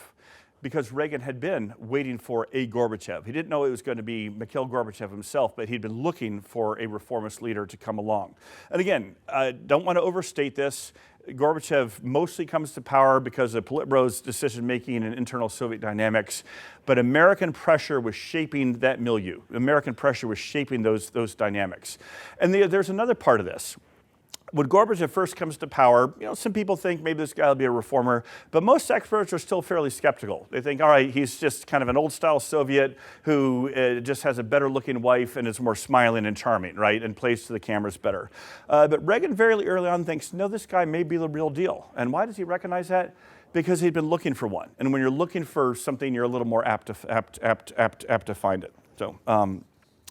Because Reagan had been waiting for a Gorbachev. He didn't know it was going to be Mikhail Gorbachev himself, but he'd been looking for a reformist leader to come along. And again, I don't want to overstate this. Gorbachev mostly comes to power because of Politburo's decision-making and internal Soviet dynamics, but American pressure was shaping that milieu. American pressure was shaping those dynamics. And there's another part of this. When Gorbachev first comes to power, some people think maybe this guy will be a reformer, but most experts are still fairly skeptical. They think, all right, he's just kind of an old-style Soviet who just has a better-looking wife and is more smiling and charming, right, and plays to the cameras better. But Reagan very early on thinks, no, this guy may be the real deal. And why does he recognize that? Because he'd been looking for one. And when you're looking for something, you're a little more apt to find it. So, all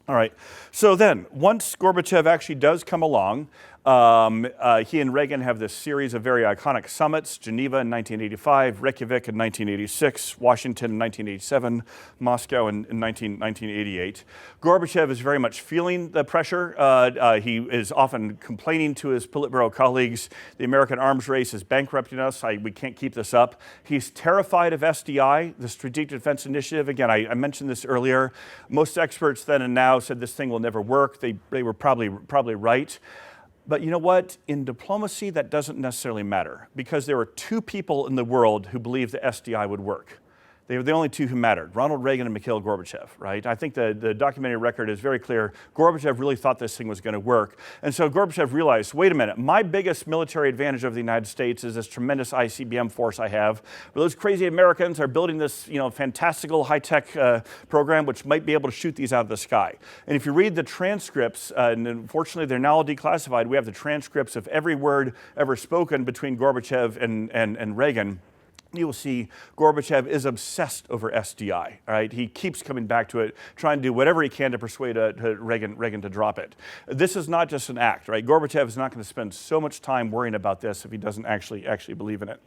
right. So then, once Gorbachev actually does come along, he and Reagan have this series of very iconic summits: Geneva in 1985, Reykjavik in 1986, Washington in 1987, Moscow in 1988. Gorbachev is very much feeling the pressure. He is often complaining to his Politburo colleagues, the American arms race is bankrupting us, we can't keep this up. He's terrified of SDI, the Strategic Defense Initiative. Again, I mentioned this earlier. Most experts then and now said this thing will never work. They were probably right. But you know what? In diplomacy, that doesn't necessarily matter, because there were two people in the world who believed the SDI would work. They were the only two who mattered, Ronald Reagan and Mikhail Gorbachev, right? I think the documentary record is very clear. Gorbachev really thought this thing was going to work. And so Gorbachev realized, wait a minute, my biggest military advantage over the United States is this tremendous ICBM force I have. But those crazy Americans are building this, fantastical high-tech program which might be able to shoot these out of the sky. And if you read the transcripts, and unfortunately they're now all declassified, we have the transcripts of every word ever spoken between Gorbachev and Reagan. You will see Gorbachev is obsessed over SDI. All right? He keeps coming back to it, trying to do whatever he can to persuade Reagan to drop it. This is not just an act, right? Gorbachev is not going to spend so much time worrying about this if he doesn't actually believe in it.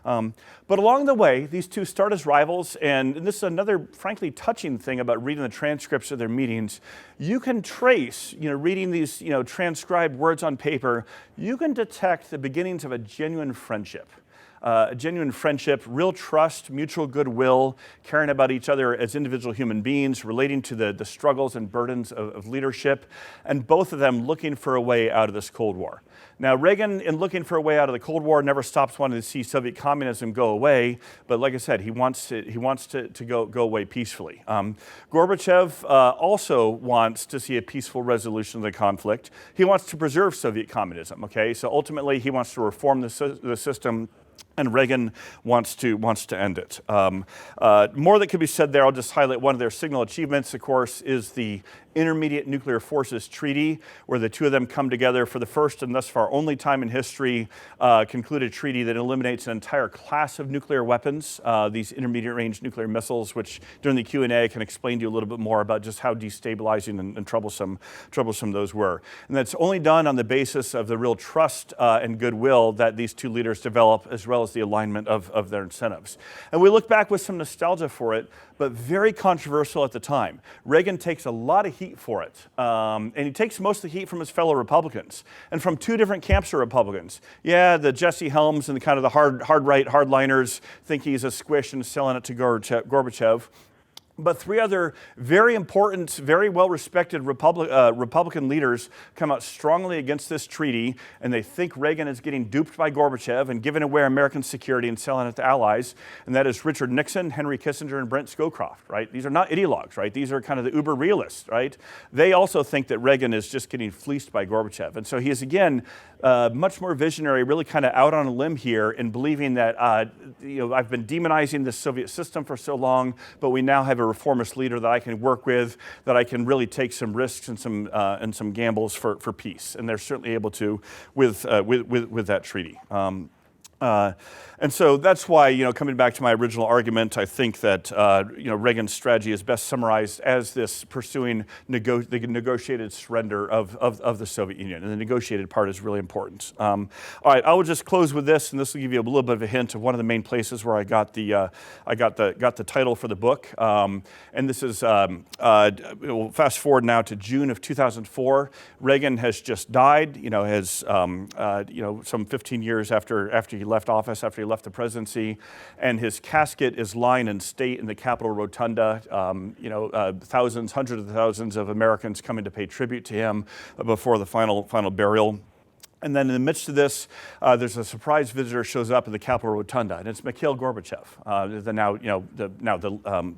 But along the way, these two start as rivals, and this is another, frankly, touching thing about reading the transcripts of their meetings. You can trace, reading these, transcribed words on paper, you can detect the beginnings of a genuine friendship. Real trust, mutual goodwill, caring about each other as individual human beings, relating to the struggles and burdens of leadership, and both of them looking for a way out of this Cold War. Now, Reagan, in looking for a way out of the Cold War, never stops wanting to see Soviet communism go away, but like I said, he wants to go away peacefully. Gorbachev also wants to see a peaceful resolution of the conflict. He wants to preserve Soviet communism, okay? So ultimately, he wants to reform the system, and Reagan wants to end it. More that could be said there. I'll just highlight one of their signal achievements, of course, is the Intermediate Nuclear Forces Treaty, where the two of them come together for the first and thus far only time in history, conclude a treaty that eliminates an entire class of nuclear weapons, these intermediate range nuclear missiles, which during the Q&A I can explain to you a little bit more about just how destabilizing and troublesome those were. And that's only done on the basis of the real trust and goodwill that these two leaders develop, as well as the alignment of their incentives. And we look back with some nostalgia for it, but very controversial at the time. Reagan takes a lot of heat for it, and he takes most of the heat from his fellow Republicans, and from two different camps of Republicans. Yeah, the Jesse Helms and the hard right hardliners think he's a squish and selling it to Gorbachev. But three other very important, very well-respected Republican leaders come out strongly against this treaty, and they think Reagan is getting duped by Gorbachev and giving away American security and selling it to allies. And that is Richard Nixon, Henry Kissinger, and Brent Scowcroft, right? These are not ideologues, right? These are kind of the uber realists, right? They also think that Reagan is just getting fleeced by Gorbachev. And so he is, again, much more visionary, really kind of out on a limb here in believing that, I've been demonizing the Soviet system for so long, but we now have a reformist leader that I can work with, that I can really take some risks and some gambles for peace. And they're certainly able to with that treaty. And so that's why, coming back to my original argument, I think that, Reagan's strategy is best summarized as this pursuing the negotiated surrender of the Soviet Union. And the negotiated part is really important. All right, I will just close with this, and this will give you a little bit of a hint of one of the main places where I got the title for the book. And this is, we'll fast forward now to June of 2004. Reagan has just died, some 15 years after he left office, after he left the presidency, and his casket is lying in state in the Capitol Rotunda. Thousands, hundreds of thousands of Americans coming to pay tribute to him before the final burial. And then in the midst of this, there's a surprise visitor shows up at the Capitol Rotunda, and it's Mikhail Gorbachev,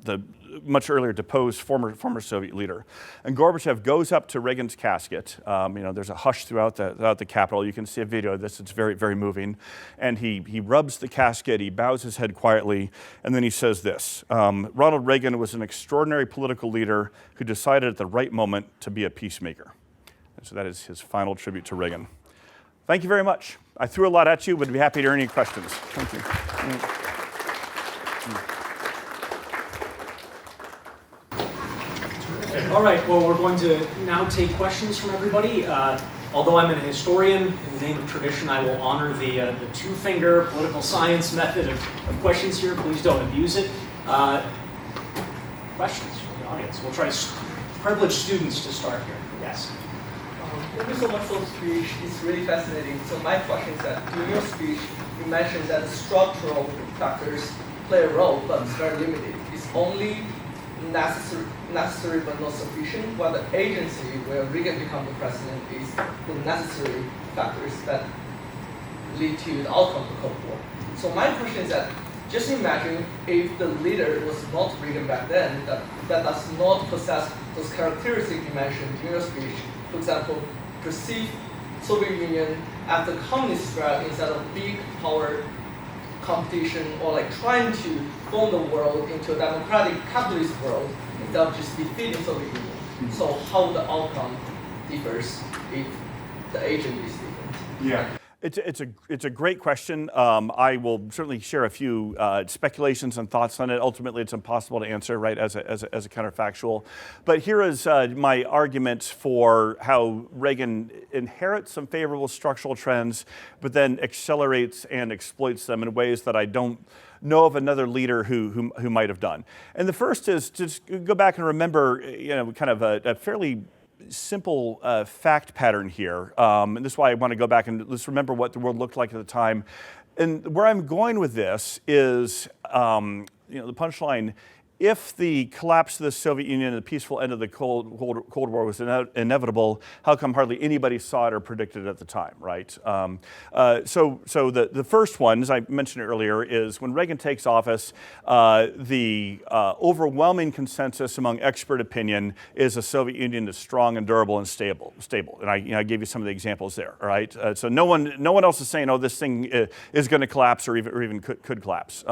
the much earlier deposed former Soviet leader. And Gorbachev goes up to Reagan's casket. There's a hush throughout the Capitol. You can see a video of this. It's very, very moving. And he rubs the casket. He bows his head quietly, and then he says this: Ronald Reagan was an extraordinary political leader who decided at the right moment to be a peacemaker. And so that is his final tribute to Reagan. Thank you very much. I threw a lot at you, but I'd be happy to answer any questions. Thank you. All right, well, we're going to now take questions from everybody. Although I'm a historian, in the name of tradition, I will honor the two-finger political science method of questions here. Please don't abuse it. Questions from the audience? We'll try to privilege students to start here. Yes? Thank you so much for the speech. It's really fascinating. So my question is that during your speech, you mentioned that the structural factors play a role, but it's very limited. It's only necessary but not sufficient, while the agency where Reagan became the president is the necessary factors that lead to the outcome of the Cold War. So my question is that, just imagine if the leader was not Reagan back then, that does not possess those characteristics you mentioned in your speech. For example, perceive Soviet Union as the communist threat instead of big power competition, or like trying to form the world into a democratic capitalist world instead of just defeating Soviet Union. So how the outcome differs if the agent is different? Yeah. It's a great question. I will certainly share a few speculations and thoughts on it. Ultimately, it's impossible to answer, right, as a counterfactual. But here is my argument for how Reagan inherits some favorable structural trends, but then accelerates and exploits them in ways that I don't know of another leader who might have done. And the first is just go back and remember, kind of a fairly simple fact pattern here, and this is why I want to go back and let's remember what the world looked like at the time. And where I'm going with this is, the punchline: if the collapse of the Soviet Union and the peaceful end of the Cold War was inevitable, how come hardly anybody saw it or predicted it at the time, right? So the first one, as I mentioned earlier, is when Reagan takes office, the overwhelming consensus among expert opinion is the Soviet Union is strong and durable and stable. And I gave you some of the examples there, all right? So no one else is saying, oh, this thing is going to collapse or even could collapse.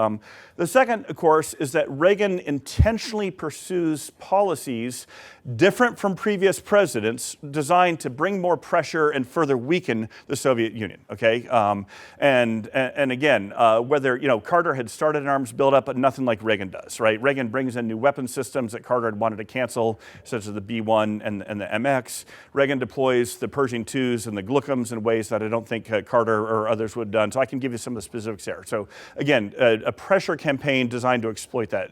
The second, of course, is that Reagan intentionally pursues policies different from previous presidents designed to bring more pressure and further weaken the Soviet Union, okay? And again, whether, Carter had started an arms buildup, but nothing like Reagan does, right? Reagan brings in new weapon systems that Carter had wanted to cancel, such as the B-1 and the MX. Reagan deploys the Pershing IIs and the Gluckums in ways that I don't think Carter or others would have done. So I can give you some of the specifics there. So again, a pressure campaign designed to exploit that.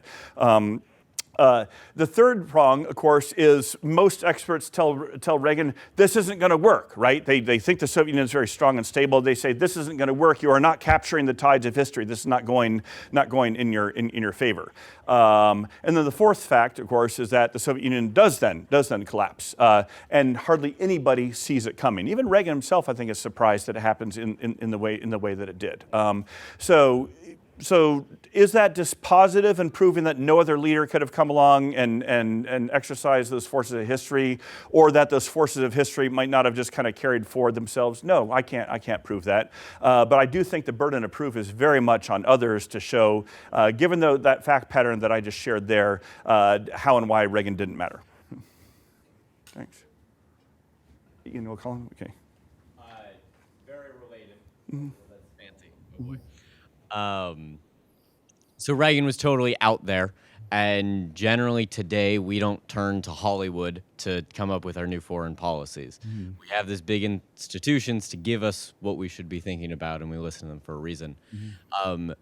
The third prong, of course, is most experts tell Reagan this isn't going to work, right? They think the Soviet Union is very strong and stable. They say this isn't going to work. You are not capturing the tides of history. This is not going in your favor. And then the fourth fact, of course, is that the Soviet Union does then collapse, and hardly anybody sees it coming. Even Reagan himself, I think, is surprised that it happens in the way that it did. So is that dispositive in proving that no other leader could have come along and exercised those forces of history, or that those forces of history might not have just kind of carried forward themselves? No, I can't prove that. But I do think the burden of proof is very much on others to show, given that fact pattern that I just shared there, how and why Reagan didn't matter. Thanks. You know, Colin? Okay. Very related. Mm-hmm. That's fancy. Oh boy. So Reagan was totally out there, and generally today we don't turn to Hollywood to come up with our new foreign policies. Mm-hmm. We have these big institutions to give us what we should be thinking about, and we listen to them for a reason. Mm-hmm.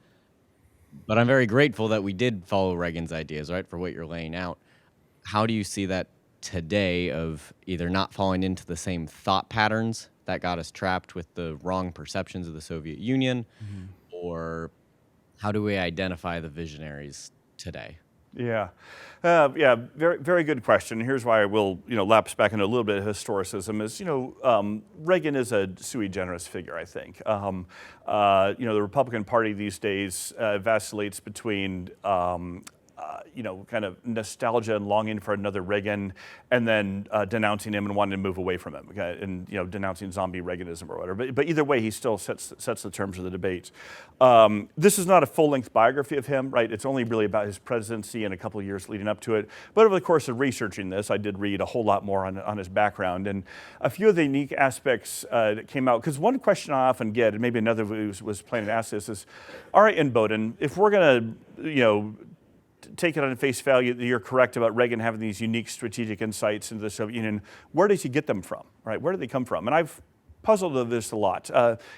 But I'm very grateful that we did follow Reagan's ideas, right, for what you're laying out. How do you see that today of either not falling into the same thought patterns that got us trapped with the wrong perceptions of the Soviet Union, mm-hmm. or how do we identify the visionaries today? Yeah, very, very good question. Here's why I will, lapse back into a little bit of historicism. Is Reagan is a sui generis figure, I think. The Republican Party these days vacillates between kind of nostalgia and longing for another Reagan, and then denouncing him and wanting to move away from him, okay? And denouncing zombie Reaganism or whatever. But either way, he still sets the terms of the debate. This is not a full-length biography of him, right? It's only really about his presidency and a couple of years leading up to it. But over the course of researching this, I did read a whole lot more on his background, and a few of the unique aspects that came out. Because one question I often get, and maybe another was planning to ask this, is, all right, Inboden, if we're going to, take it on face value that you're correct about Reagan having these unique strategic insights into the Soviet Union. Where does he get them from, right? Where do they come from? And I've puzzled over this a lot.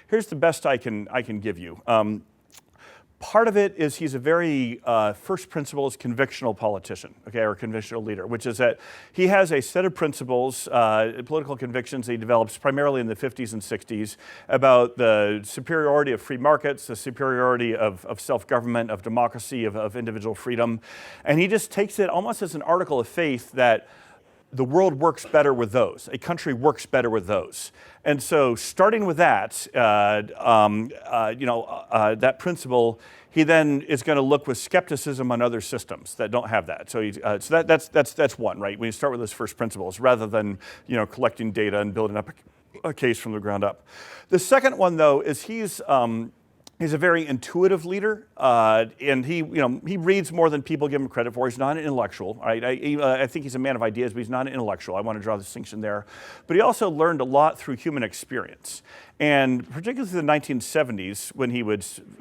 Here's the best I can give you. Part of it is he's a very first principles convictional politician, okay, or convictional leader, which is that he has a set of principles, political convictions that he develops primarily in the 50s and 60s about the superiority of free markets, the superiority of self-government, of democracy, of individual freedom. And he just takes it almost as an article of faith that the world works better with those. A country works better with those. And so starting with that, that principle, he then is going to look with skepticism on other systems that don't have that. So, that's one, right? When you start with those first principles, rather than collecting data and building up a case from the ground up. The second one, though, is he's a very intuitive leader, and he reads more than people give him credit for. He's not an intellectual, right? I think he's a man of ideas, but he's not an intellectual. I want to draw the distinction there. But he also learned a lot through human experience. And particularly through the 1970s, when he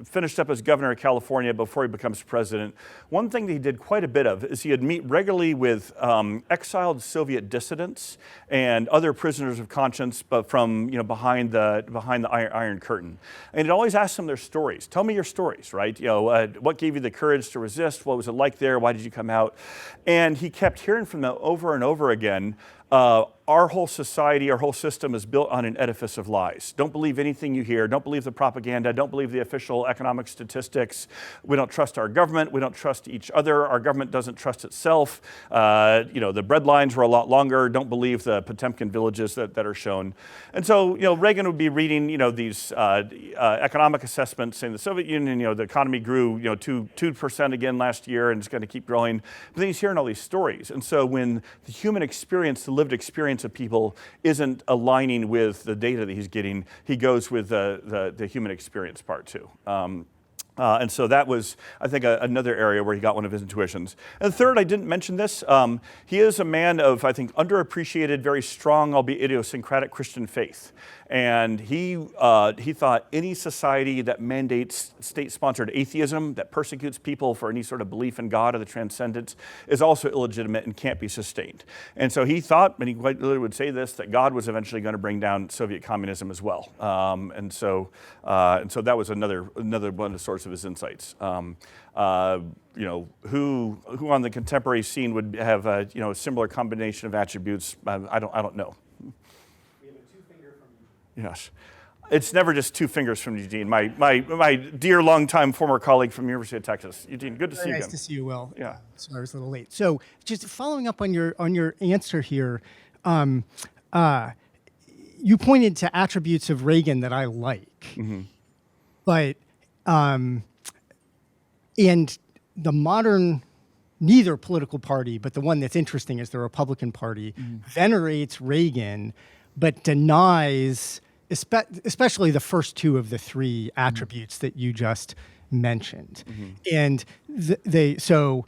finished up as governor of California before he becomes president, one thing that he did quite a bit of is he'd meet regularly with exiled Soviet dissidents and other prisoners of conscience, but from behind the Iron Curtain. And he'd always ask them their stories. Tell me your stories, right? What gave you the courage to resist? What was it like there? Why did you come out? And he kept hearing from them over and over again. Our whole society, our whole system is built on an edifice of lies. Don't believe anything you hear. Don't believe the propaganda. Don't believe the official economic statistics. We don't trust our government. We don't trust each other. Our government doesn't trust itself. The bread lines were a lot longer. Don't believe the Potemkin villages that are shown. And so, Reagan would be reading, these economic assessments saying the Soviet Union, the economy grew, 2% again last year and it's going to keep growing. But then he's hearing all these stories. And so when the human experience, the lived experience of people isn't aligning with the data that he's getting, he goes with the human experience part too. And so that was, I think, another area where he got one of his intuitions. And third, I didn't mention this, he is a man of, I think, underappreciated, very strong, albeit idiosyncratic Christian faith. And he thought any society that mandates state-sponsored atheism, that persecutes people for any sort of belief in God or the transcendence, is also illegitimate and can't be sustained. And so he thought, and he quite literally would say this, that God was eventually going to bring down Soviet communism as well. And so that was another one of the sources of his insights. Who on the contemporary scene would have a similar combination of attributes? I don't know. We have a two-finger from you. Yes. It's never just two fingers from Eugene, my dear longtime former colleague from the University of Texas. Eugene, good to see you again. Nice to see you, Will. Yeah. Sorry I was a little late. So just following up on your answer here, you pointed to attributes of Reagan that I like, but and the modern, neither political party, but the one that's interesting is the Republican Party, venerates Reagan, but denies, especially the first two of the three attributes that you just mentioned. And they no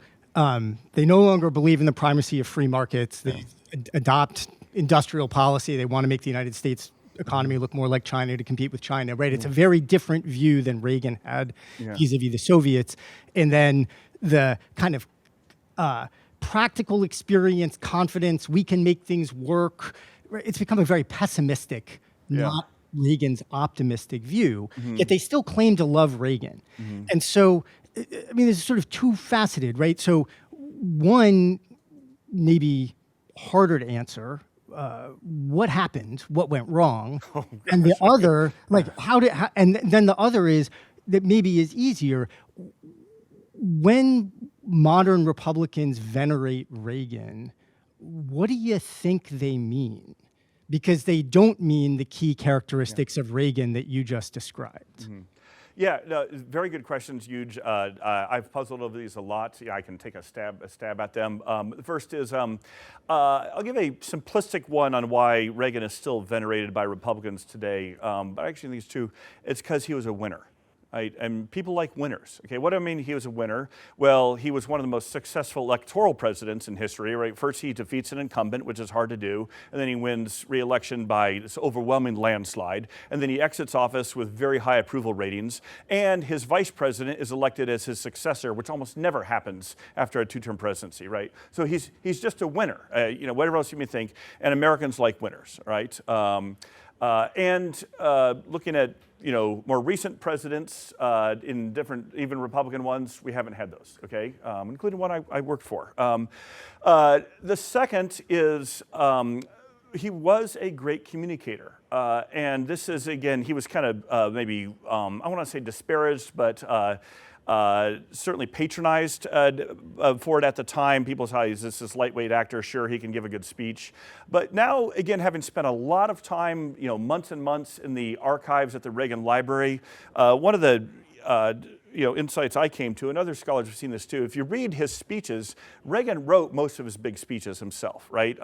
longer believe in the primacy of free markets. They adopt industrial policy. They want to make the United States economy look more like China to compete with China, right? It's a very different view than Reagan had vis-a-vis the Soviets. And then the kind of practical experience, confidence, we can make things work. It's become a very pessimistic, not Reagan's optimistic view, yet they still claim to love Reagan. And so, I mean, this is sort of two-faceted, right? So one, maybe harder to answer, what happened, what went wrong, and the other, like and then the other is that maybe is easier. When modern Republicans venerate Reagan, what do you think they mean? Because they don't mean the key characteristics of Reagan that you just described. Yeah, no, very good questions, Huge. I've puzzled over these a lot. I can take a stab at them. The first is, I'll give a simplistic one on why Reagan is still venerated by Republicans today. But actually, these two, it's because he was a winner. right? And people like winners. Okay, what do I mean he was a winner? Well, he was one of the most successful electoral presidents in history, right? First, he defeats an incumbent, which is hard to do, and then he wins re-election by this overwhelming landslide, and then he exits office with very high approval ratings, and his vice president is elected as his successor, which almost never happens after a two-term presidency, right? So he's just a winner, you know, whatever else you may think, and Americans like winners, right? Looking at, you know, more recent presidents in different, even Republican ones, we haven't had those, okay, including one I worked for. The second is he was a great communicator. And this is, again, he was kind of maybe, I want to say disparaged, but certainly patronized for it at the time. People thought he's this lightweight actor. Sure, he can give a good speech. But now, again, having spent a lot of time, you know, months and months in the archives at the Reagan Library, one of the you know, insights I came to, and other scholars have seen this too, if you read his speeches, Reagan wrote most of his big speeches himself, right?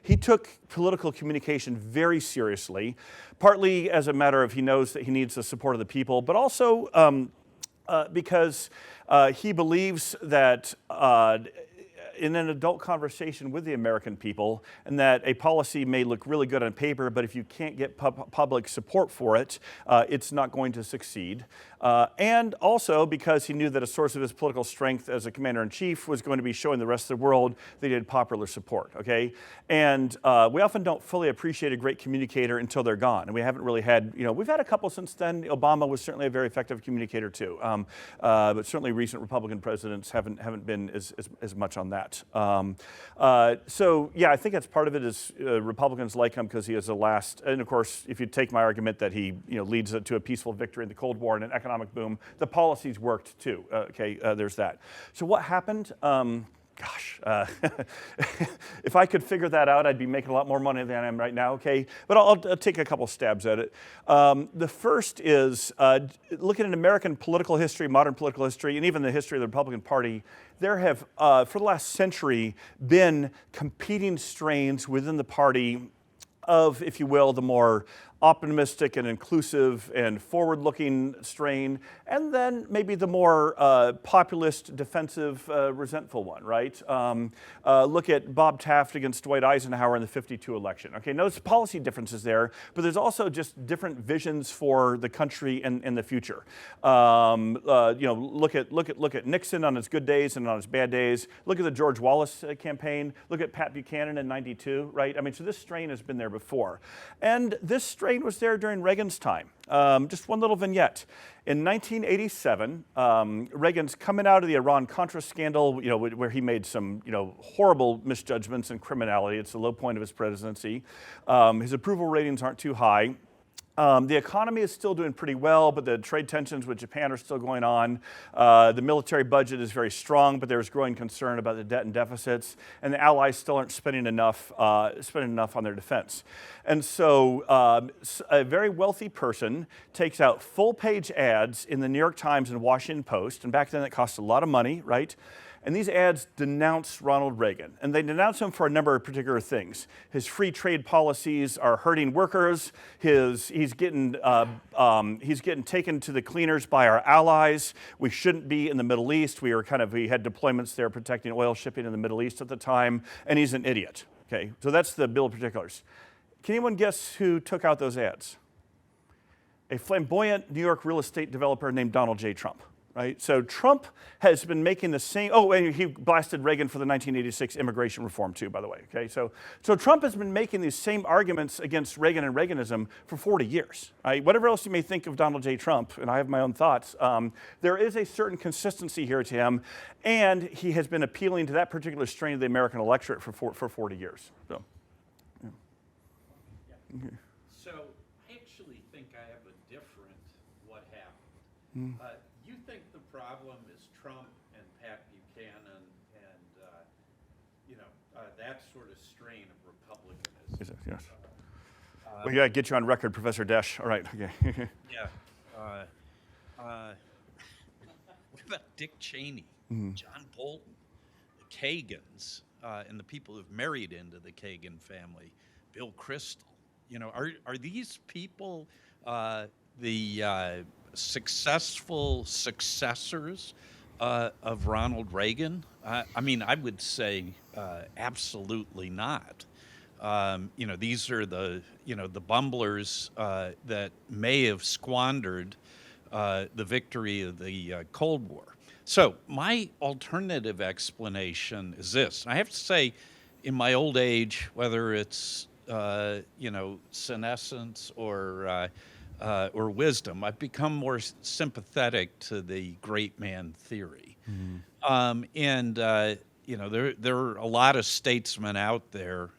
He took political communication very seriously, partly as a matter of he knows that he needs the support of the people, but also because he believes that in an adult conversation with the American people, and that a policy may look really good on paper, but if you can't get public support for it, it's not going to succeed. And also because he knew that a source of his political strength as a commander-in-chief was going to be showing the rest of the world that he had popular support, okay? And we often don't fully appreciate a great communicator until they're gone. And we haven't really had, you know, we've had a couple since then. Obama was certainly a very effective communicator too. But certainly recent Republican presidents haven't been as much on that. So yeah, I think that's part of it is Republicans like him because he is the last, and of course, if you take my argument that he, you know, leads to a peaceful victory in the Cold War and an economic boom, the policies worked too. There's that. So what happened? Gosh, if I could figure that out, I'd be making a lot more money than I am right now, okay? But I'll take a couple stabs at it. The first is looking at American political history, modern political history, and even the history of the Republican Party, there have, for the last century, been competing strains within the party of, if you will, the more optimistic and inclusive and forward-looking strain, and then maybe the more populist, defensive, resentful one, right? Look at Bob Taft against Dwight Eisenhower in the '52 election. Okay, notice policy differences there, but there's also just different visions for the country and the future. You know, look at Nixon on his good days and on his bad days. Look at the George Wallace campaign. Look at Pat Buchanan in '92, right? I mean, so this strain has been there before, and this strain was there during Reagan's time. Just one little vignette. In 1987, Reagan's coming out of the Iran-Contra scandal, you know, where he made some, you know, horrible misjudgments and criminality. It's the low point of his presidency. His approval ratings aren't too high. The economy is still doing pretty well, but the trade tensions with Japan are still going on. The military budget is very strong, but there's growing concern about the debt and deficits, and the Allies still aren't spending enough on their defense. And so a very wealthy person takes out full-page ads in the New York Times and Washington Post, and back then it cost a lot of money, right? And these ads denounce Ronald Reagan, and they denounce him for a number of particular things. His free trade policies are hurting workers. He's getting taken to the cleaners by our allies. We shouldn't be in the Middle East. We had deployments there protecting oil shipping in the Middle East at the time, and he's an idiot. Okay, so that's the bill of particulars. Can anyone guess who took out those ads? A flamboyant New York real estate developer named Donald J. Trump. Right? So Trump has been making the same, and he blasted Reagan for the 1986 immigration reform too, by the way, okay? So Trump has been making these same arguments against Reagan and Reaganism for 40 years, right? Whatever else you may think of Donald J. Trump, and I have my own thoughts, there is a certain consistency here to him, and he has been appealing to that particular strain of the American electorate for 40 years, so. Yeah. Okay. So I actually think I have a different what happened. You think the problem is Trump and Pat Buchanan and that sort of strain of republicanism. Is it? Yes. We got to get you on record, Professor Desch. All right. Okay. Yeah. What about Dick Cheney, John Bolton, the Kagans, and the people who've married into the Kagan family, Bill Kristol? You know, are these people the successful successors of Ronald Reagan? I mean, I would say absolutely not. These are the bumblers that may have squandered the victory of the Cold War. So my alternative explanation is this. I have to say, in my old age, whether it's senescence or wisdom, I've become more sympathetic to the great man theory. There are a lot of statesmen out there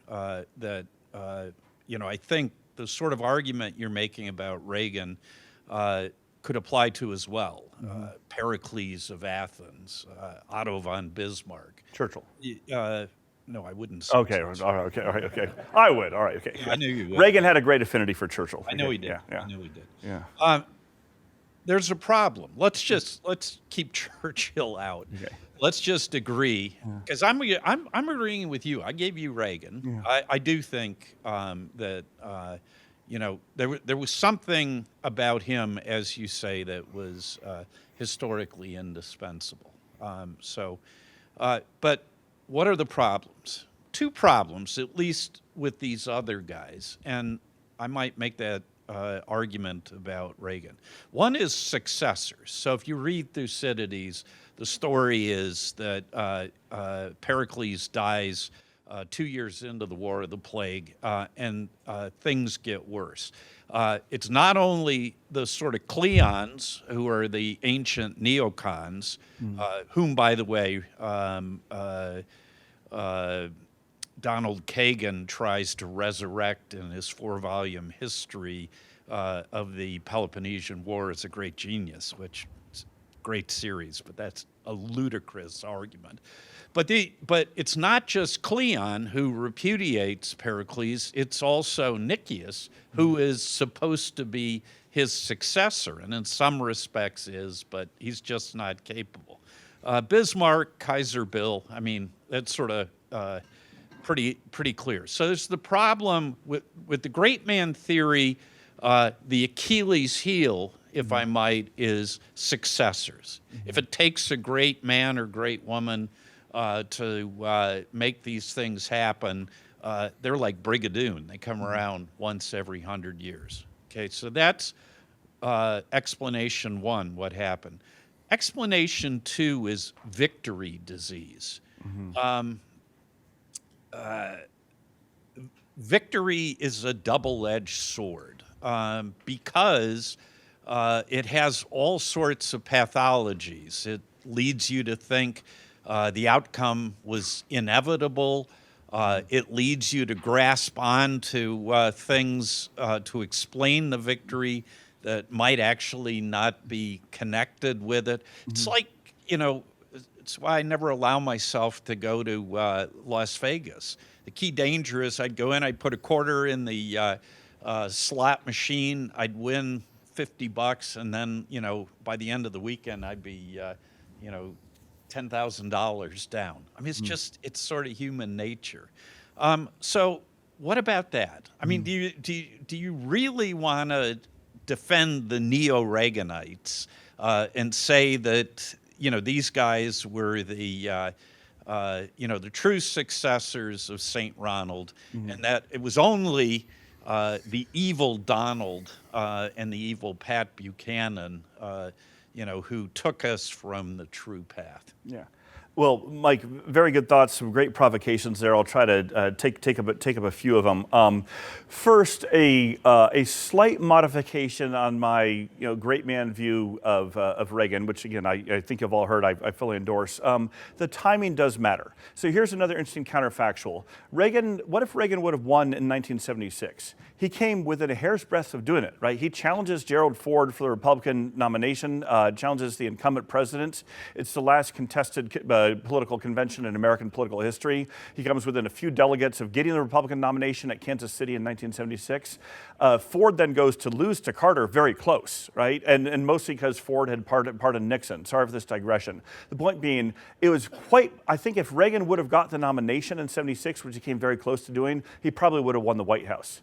that I think the sort of argument you're making about Reagan could apply to as well. Pericles of Athens, Otto von Bismarck. Churchill. No, I wouldn't say Okay, all right, okay. I would, all right, okay. I knew you would. Reagan had a great affinity for Churchill. I know he did. Yeah. I know he did. Yeah. There's a problem. Let's keep Churchill out. Okay. Let's just agree, because I'm agreeing with you. I gave you Reagan. Yeah. I do think that there was something about him, as you say, that was historically indispensable. But what are the problems? Two problems, at least with these other guys, and I might make that argument about Reagan. One is successors. So if you read Thucydides, the story is that Pericles dies 2 years into the War of the Plague, and things get worse. It's not only the sort of Cleons, who are the ancient neocons, whom, by the way, Donald Kagan tries to resurrect in his 4-volume history of the Peloponnesian War as a great genius, which is a great series, but that's a ludicrous argument. But it's not just Cleon who repudiates Pericles, it's also Nicias, who is supposed to be his successor, and in some respects is, but he's just not capable. Bismarck, Kaiser Bill, I mean, that's sort of pretty clear. So there's the problem with the great man theory. The Achilles heel, if I might, is successors. If it takes a great man or great woman to make these things happen, they're like Brigadoon. They come around once every 100 years. Okay, so that's explanation one, what happened. Explanation two is victory disease. Victory is a double-edged sword because it has all sorts of pathologies. It leads you to think the outcome was inevitable. It leads you to grasp on to things to explain the victory that might actually not be connected with it. It's like, it's why I never allow myself to go to Las Vegas. The key danger is I'd go in, I'd put a quarter in the slot machine, I'd win $50, and then, by the end of the weekend, I'd be, $10,000 down. I mean, it's sort of human nature. So what about that? I mean, do you really want to defend the neo-Reaganites and say that, these guys were the true successors of St. Ronald, and that it was only the evil Donald and the evil Pat Buchanan, who took us from the true path? Yeah. Well, Mike, very good thoughts, some great provocations there. I'll try to take up a few of them. First, a slight modification on my great man view of Reagan, which again I think you've all heard. I fully endorse. The timing does matter. So here's another interesting counterfactual. Reagan. What if Reagan would have won in 1976? He came within a hair's breadth of doing it. Right? He challenges Gerald Ford for the Republican nomination. Challenges the incumbent president. It's the last contested political convention in American political history. He comes within a few delegates of getting the Republican nomination at Kansas City in 1976. Ford then goes to lose to Carter very close, right? And mostly because Ford had pardoned Nixon. Sorry for this digression. The point being, it was I think if Reagan would have got the nomination in 76, which he came very close to doing, he probably would have won the White House.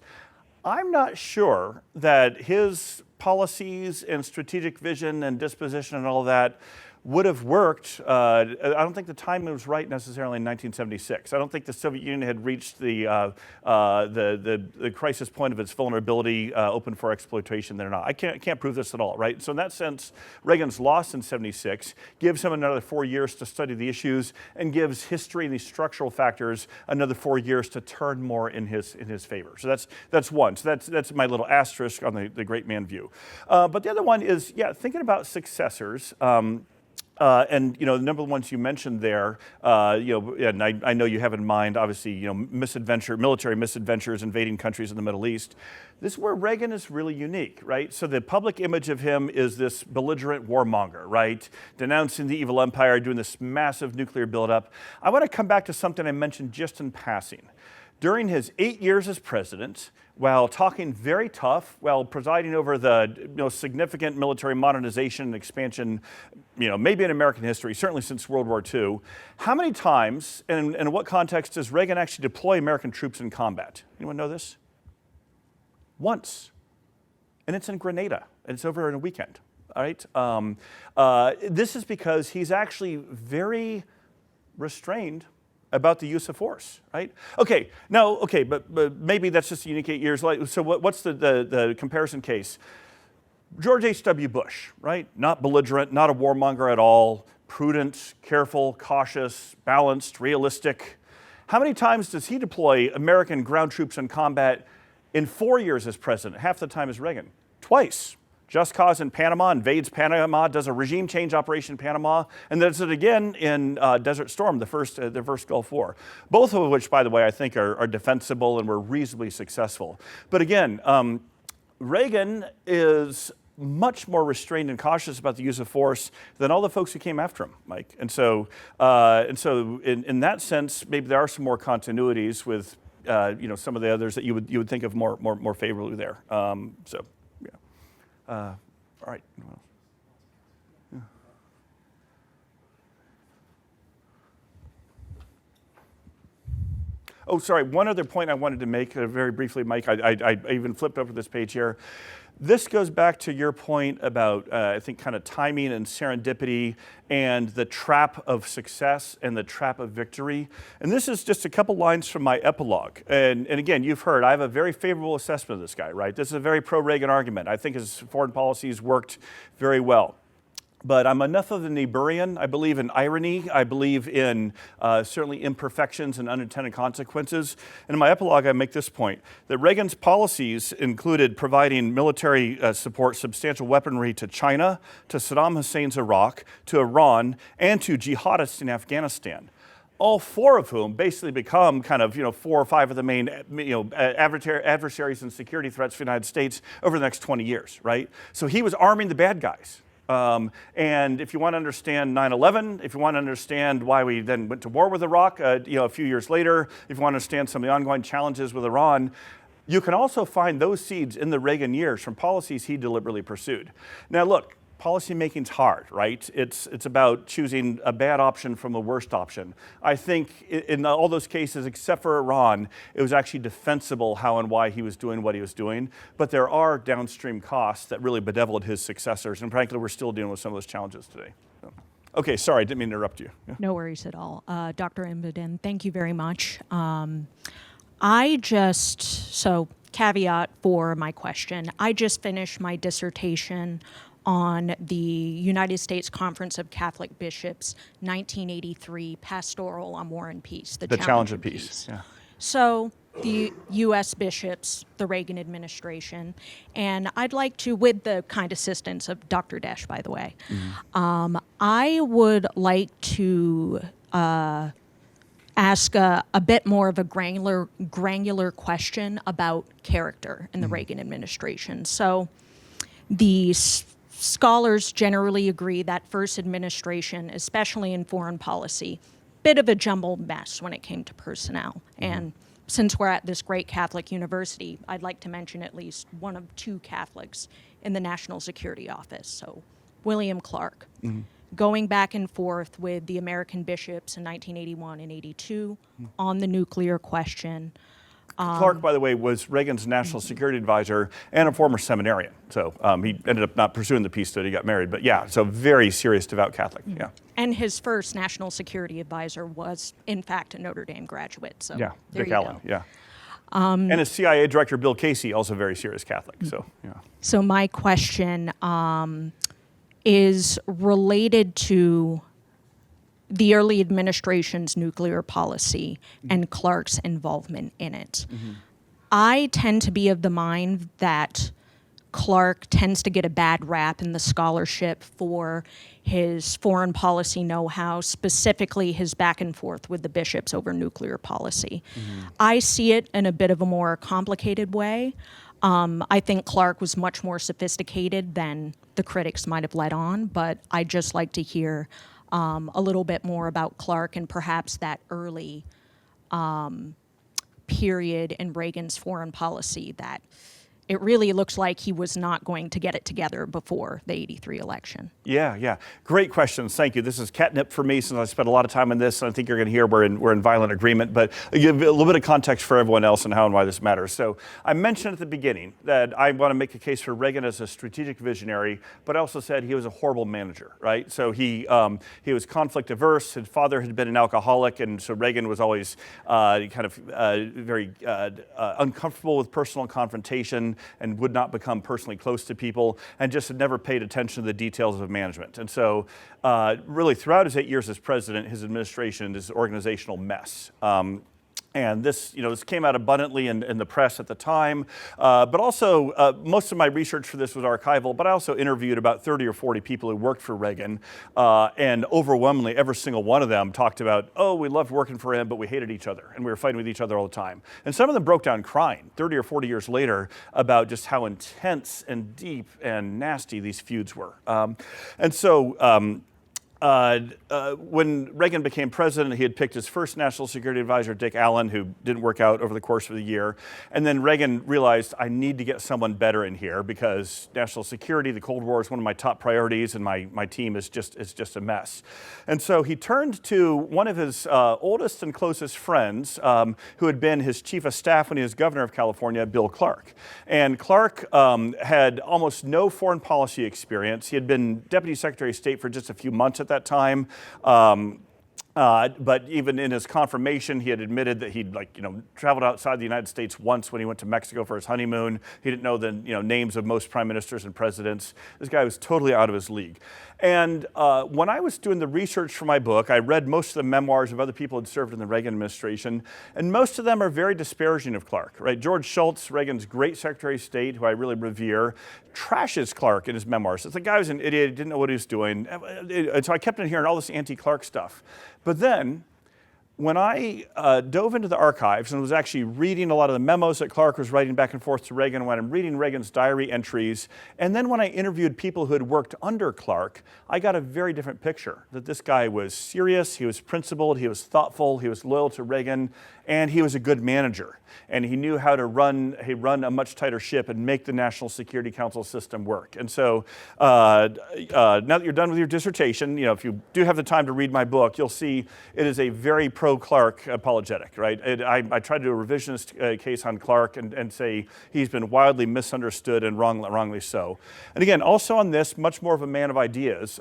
I'm not sure that his policies and strategic vision and disposition and all that would have worked. I don't think the timing was right necessarily in 1976. I don't think the Soviet Union had reached the crisis point of its vulnerability open for exploitation. They're not. I can't prove this at all, right? So in that sense, Reagan's loss in 76 gives him another 4 years to study the issues and gives history and these structural factors another 4 years to turn more in his favor. So that's one. So that's my little asterisk on the great man view. But the other one is, thinking about successors. And the number of ones you mentioned there, and I know you have in mind, obviously, military misadventures, invading countries in the Middle East. This is where Reagan is really unique, right? So the public image of him is this belligerent warmonger, right? Denouncing the evil empire, doing this massive nuclear buildup. I want to come back to something I mentioned just in passing. During his 8 years as president, while talking very tough, while presiding over the significant military modernization and expansion, maybe in American history, certainly since World War II, how many times and in what context does Reagan actually deploy American troops in combat? Anyone know this? Once. And it's in Grenada. It's over in a weekend. All right? This is because he's actually very restrained about the use of force, right? But maybe that's just a unique 8 years. So what's the comparison case? George H.W. Bush, right? Not belligerent, not a warmonger at all, prudent, careful, cautious, balanced, realistic. How many times does he deploy American ground troops in combat in 4 years as president? Half the time as Reagan. Twice. Just Cause in Panama, invades Panama, does a regime change operation in Panama, and does it again in Desert Storm, the first Gulf War. Both of which, by the way, I think are defensible and were reasonably successful. But again, Reagan is much more restrained and cautious about the use of force than all the folks who came after him, Mike. And so in that sense, maybe there are some more continuities with some of the others that you would think of more favorably there. All right. Yeah. Oh, sorry. One other point I wanted to make very briefly, Mike. I even flipped over this page here. This goes back to your point about, I think, kind of timing and serendipity and the trap of success and the trap of victory. And this is just a couple lines from my epilogue. And again, you've heard, I have a very favorable assessment of this guy, right? This is a very pro-Reagan argument. I think his foreign policies worked very well. But I'm enough of an Niebuhrian. I believe in irony. I believe in certainly imperfections and unintended consequences. And in my epilogue, I make this point, that Reagan's policies included providing military support, substantial weaponry to China, to Saddam Hussein's Iraq, to Iran, and to jihadists in Afghanistan. All four of whom basically become kind of, 4 or 5 of the main, adversaries and security threats for the United States over the next 20 years, right? So he was arming the bad guys. And if you want to understand 9/11, if you want to understand why we then went to war with Iraq, a few years later, if you want to understand some of the ongoing challenges with Iran, you can also find those seeds in the Reagan years from policies he deliberately pursued. Now, look, policy making's hard, right? It's about choosing a bad option from a worst option. I think in all those cases, except for Iran, it was actually defensible how and why he was doing what he was doing. But there are downstream costs that really bedeviled his successors. And frankly, we're still dealing with some of those challenges today. So. Okay, sorry, I didn't mean to interrupt you. Yeah. No worries at all. Dr. Inboden, thank you very much. Caveat for my question, I just finished my dissertation on the United States Conference of Catholic Bishops, 1983, Pastoral on War and Peace. The Challenge of Peace. Yeah. So the U.S. bishops, the Reagan administration, and I'd like to, with the kind assistance of Dr. Desch, by the way, I would like to ask a bit more of a granular question about character in the Reagan administration. So the scholars generally agree that first administration, especially in foreign policy, bit of a jumbled mess when it came to personnel. And since we're at this great Catholic university, I'd like to mention at least one of 2 Catholics in the National Security Office. So William Clark, going back and forth with the American bishops in 1981 and 82 on the nuclear question, Clark, by the way, was Reagan's national security advisor and a former seminarian. So he ended up not pursuing the peace study, he got married. But yeah, so very serious, devout Catholic. Yeah. And his first national security advisor was, in fact, a Notre Dame graduate. So Yeah, there Dick you Allen. go. Yeah. And his CIA director, Bill Casey, also very serious Catholic. So yeah. So my question is related to the early administration's nuclear policy and Clark's involvement in it. I tend to be of the mind that Clark tends to get a bad rap in the scholarship for his foreign policy know-how, specifically his back and forth with the bishops over nuclear policy. I see it in a bit of a more complicated way. I think Clark was much more sophisticated than the critics might have let on, but I'd just like to hear a little bit more about Clark and perhaps that early period in Reagan's foreign policy that it really looks like he was not going to get it together before the '83 election. Yeah. Great questions. Thank you. This is catnip for me since I spent a lot of time on this, and I think you're going to hear we're in violent agreement, but I'll give a little bit of context for everyone else and how and why this matters. So I mentioned at the beginning that I want to make a case for Reagan as a strategic visionary, but I also said he was a horrible manager, right? So he was conflict averse. His father had been an alcoholic, and so Reagan was always very uncomfortable with personal confrontation and would not become personally close to people, and just had never paid attention to the details of management. And so really throughout his 8 years as president, his administration is an organizational mess. And this came out abundantly in the press at the time, but also most of my research for this was archival, but I also interviewed about 30 or 40 people who worked for Reagan, and overwhelmingly every single one of them talked about, oh, we loved working for him, but we hated each other, and we were fighting with each other all the time. And some of them broke down crying 30 or 40 years later about just how intense and deep and nasty these feuds were. When Reagan became president, he had picked his first national security advisor, Dick Allen, who didn't work out over the course of the year. And then Reagan realized, I need to get someone better in here because national security, the Cold War, is one of my top priorities, and my team is just a mess. And so he turned to one of his oldest and closest friends, who had been his chief of staff when he was governor of California, Bill Clark. And Clark had almost no foreign policy experience. He had been deputy secretary of state for just a few months at that time. But even in his confirmation, he had admitted that he'd traveled outside the United States once when he went to Mexico for his honeymoon. He didn't know the names of most prime ministers and presidents. This guy was totally out of his league. And when I was doing the research for my book, I read most of the memoirs of other people who had served in the Reagan administration, and most of them are very disparaging of Clark. Right? George Shultz, Reagan's great Secretary of State, who I really revere, trashes Clark in his memoirs. It's the guy was an idiot, didn't know what he was doing. And so I kept on hearing all this anti-Clark stuff. But then, when I dove into the archives and was actually reading a lot of the memos that Clark was writing back and forth to Reagan, when I'm reading Reagan's diary entries, and then when I interviewed people who had worked under Clark, I got a very different picture, that this guy was serious, he was principled, he was thoughtful, he was loyal to Reagan, and he was a good manager. And he knew how to run a much tighter ship and make the National Security Council system work. And so now that you're done with your dissertation, if you do have the time to read my book, you'll see it is a very pro-Clark apologetic, right? I tried to do a revisionist case on Clark and say he's been wildly misunderstood and wrongly so. And again, also on this, much more of a man of ideas.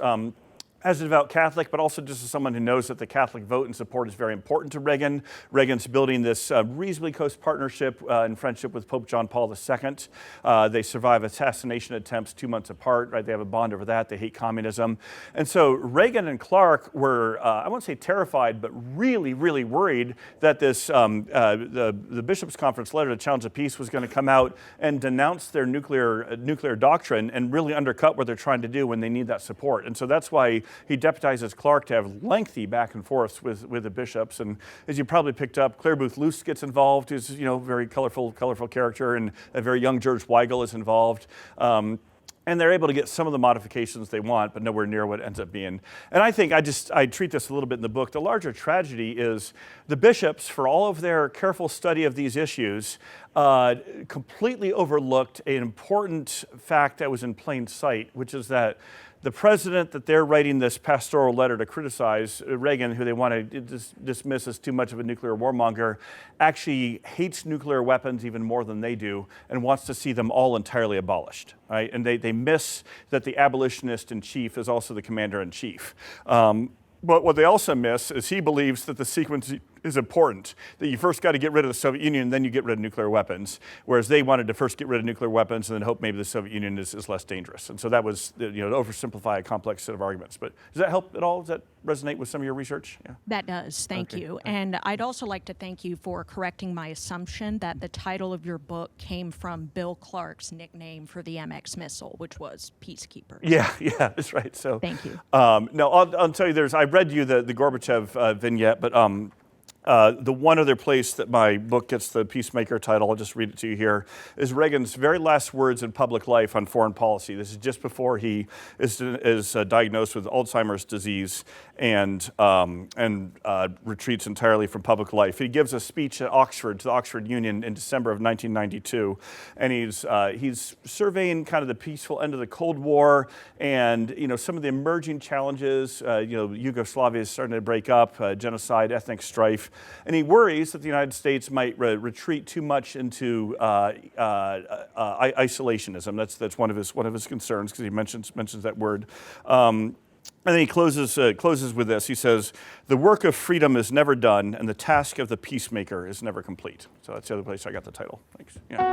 As a devout Catholic, but also just as someone who knows that the Catholic vote and support is very important to Reagan. Reagan's building this reasonably close partnership and friendship with Pope John Paul II. They survive assassination attempts 2 months apart, right? They have a bond over that. They hate communism. And so Reagan and Clark were, I won't say terrified, but really, really worried that this, the Bishops' Conference letter to challenge the peace was going to come out and denounce their nuclear doctrine and really undercut what they're trying to do when they need that support. And so that's why he deputizes Clark to have lengthy back and forths with the bishops. And as you probably picked up, Clare Boothe Luce gets involved, who's a very colorful character, and a very young George Weigel is involved. And they're able to get some of the modifications they want, but nowhere near what it ends up being. And I think I treat this a little bit in the book. The larger tragedy is the bishops, for all of their careful study of these issues, completely overlooked an important fact that was in plain sight, which is that the president that they're writing this pastoral letter to criticize, Reagan, who they want to dismiss as too much of a nuclear warmonger, actually hates nuclear weapons even more than they do and wants to see them all entirely abolished. Right? And they miss that the abolitionist in chief is also the commander in chief. But what they also miss is he believes that the sequence is important, that you first got to get rid of the Soviet Union, then you get rid of nuclear weapons, whereas they wanted to first get rid of nuclear weapons and then hope maybe the Soviet Union is less dangerous. And so that was, to oversimplify a complex set of arguments. But does that help at all? Does that resonate with some of your research? Yeah. That does, thank you. And I'd also like to thank you for correcting my assumption that the title of your book came from Bill Clark's nickname for the MX missile, which was Peacekeeper. Yeah, that's right. So thank you. No, I'll tell you, I read you the Gorbachev vignette, but the one other place that my book gets the Peacemaker title, I'll just read it to you here, is Reagan's very last words in public life on foreign policy. This is just before he is diagnosed with Alzheimer's disease and retreats entirely from public life. He gives a speech at Oxford, to the Oxford Union in December of 1992, and he's surveying kind of the peaceful end of the Cold War and some of the emerging challenges. Yugoslavia is starting to break up, genocide, ethnic strife. And he worries that the United States might retreat too much into isolationism. That's one of his concerns, because he mentions that word. And then he closes with this. He says, "The work of freedom is never done, and the task of the peacemaker is never complete." So that's the other place I got the title. Thanks. Yeah.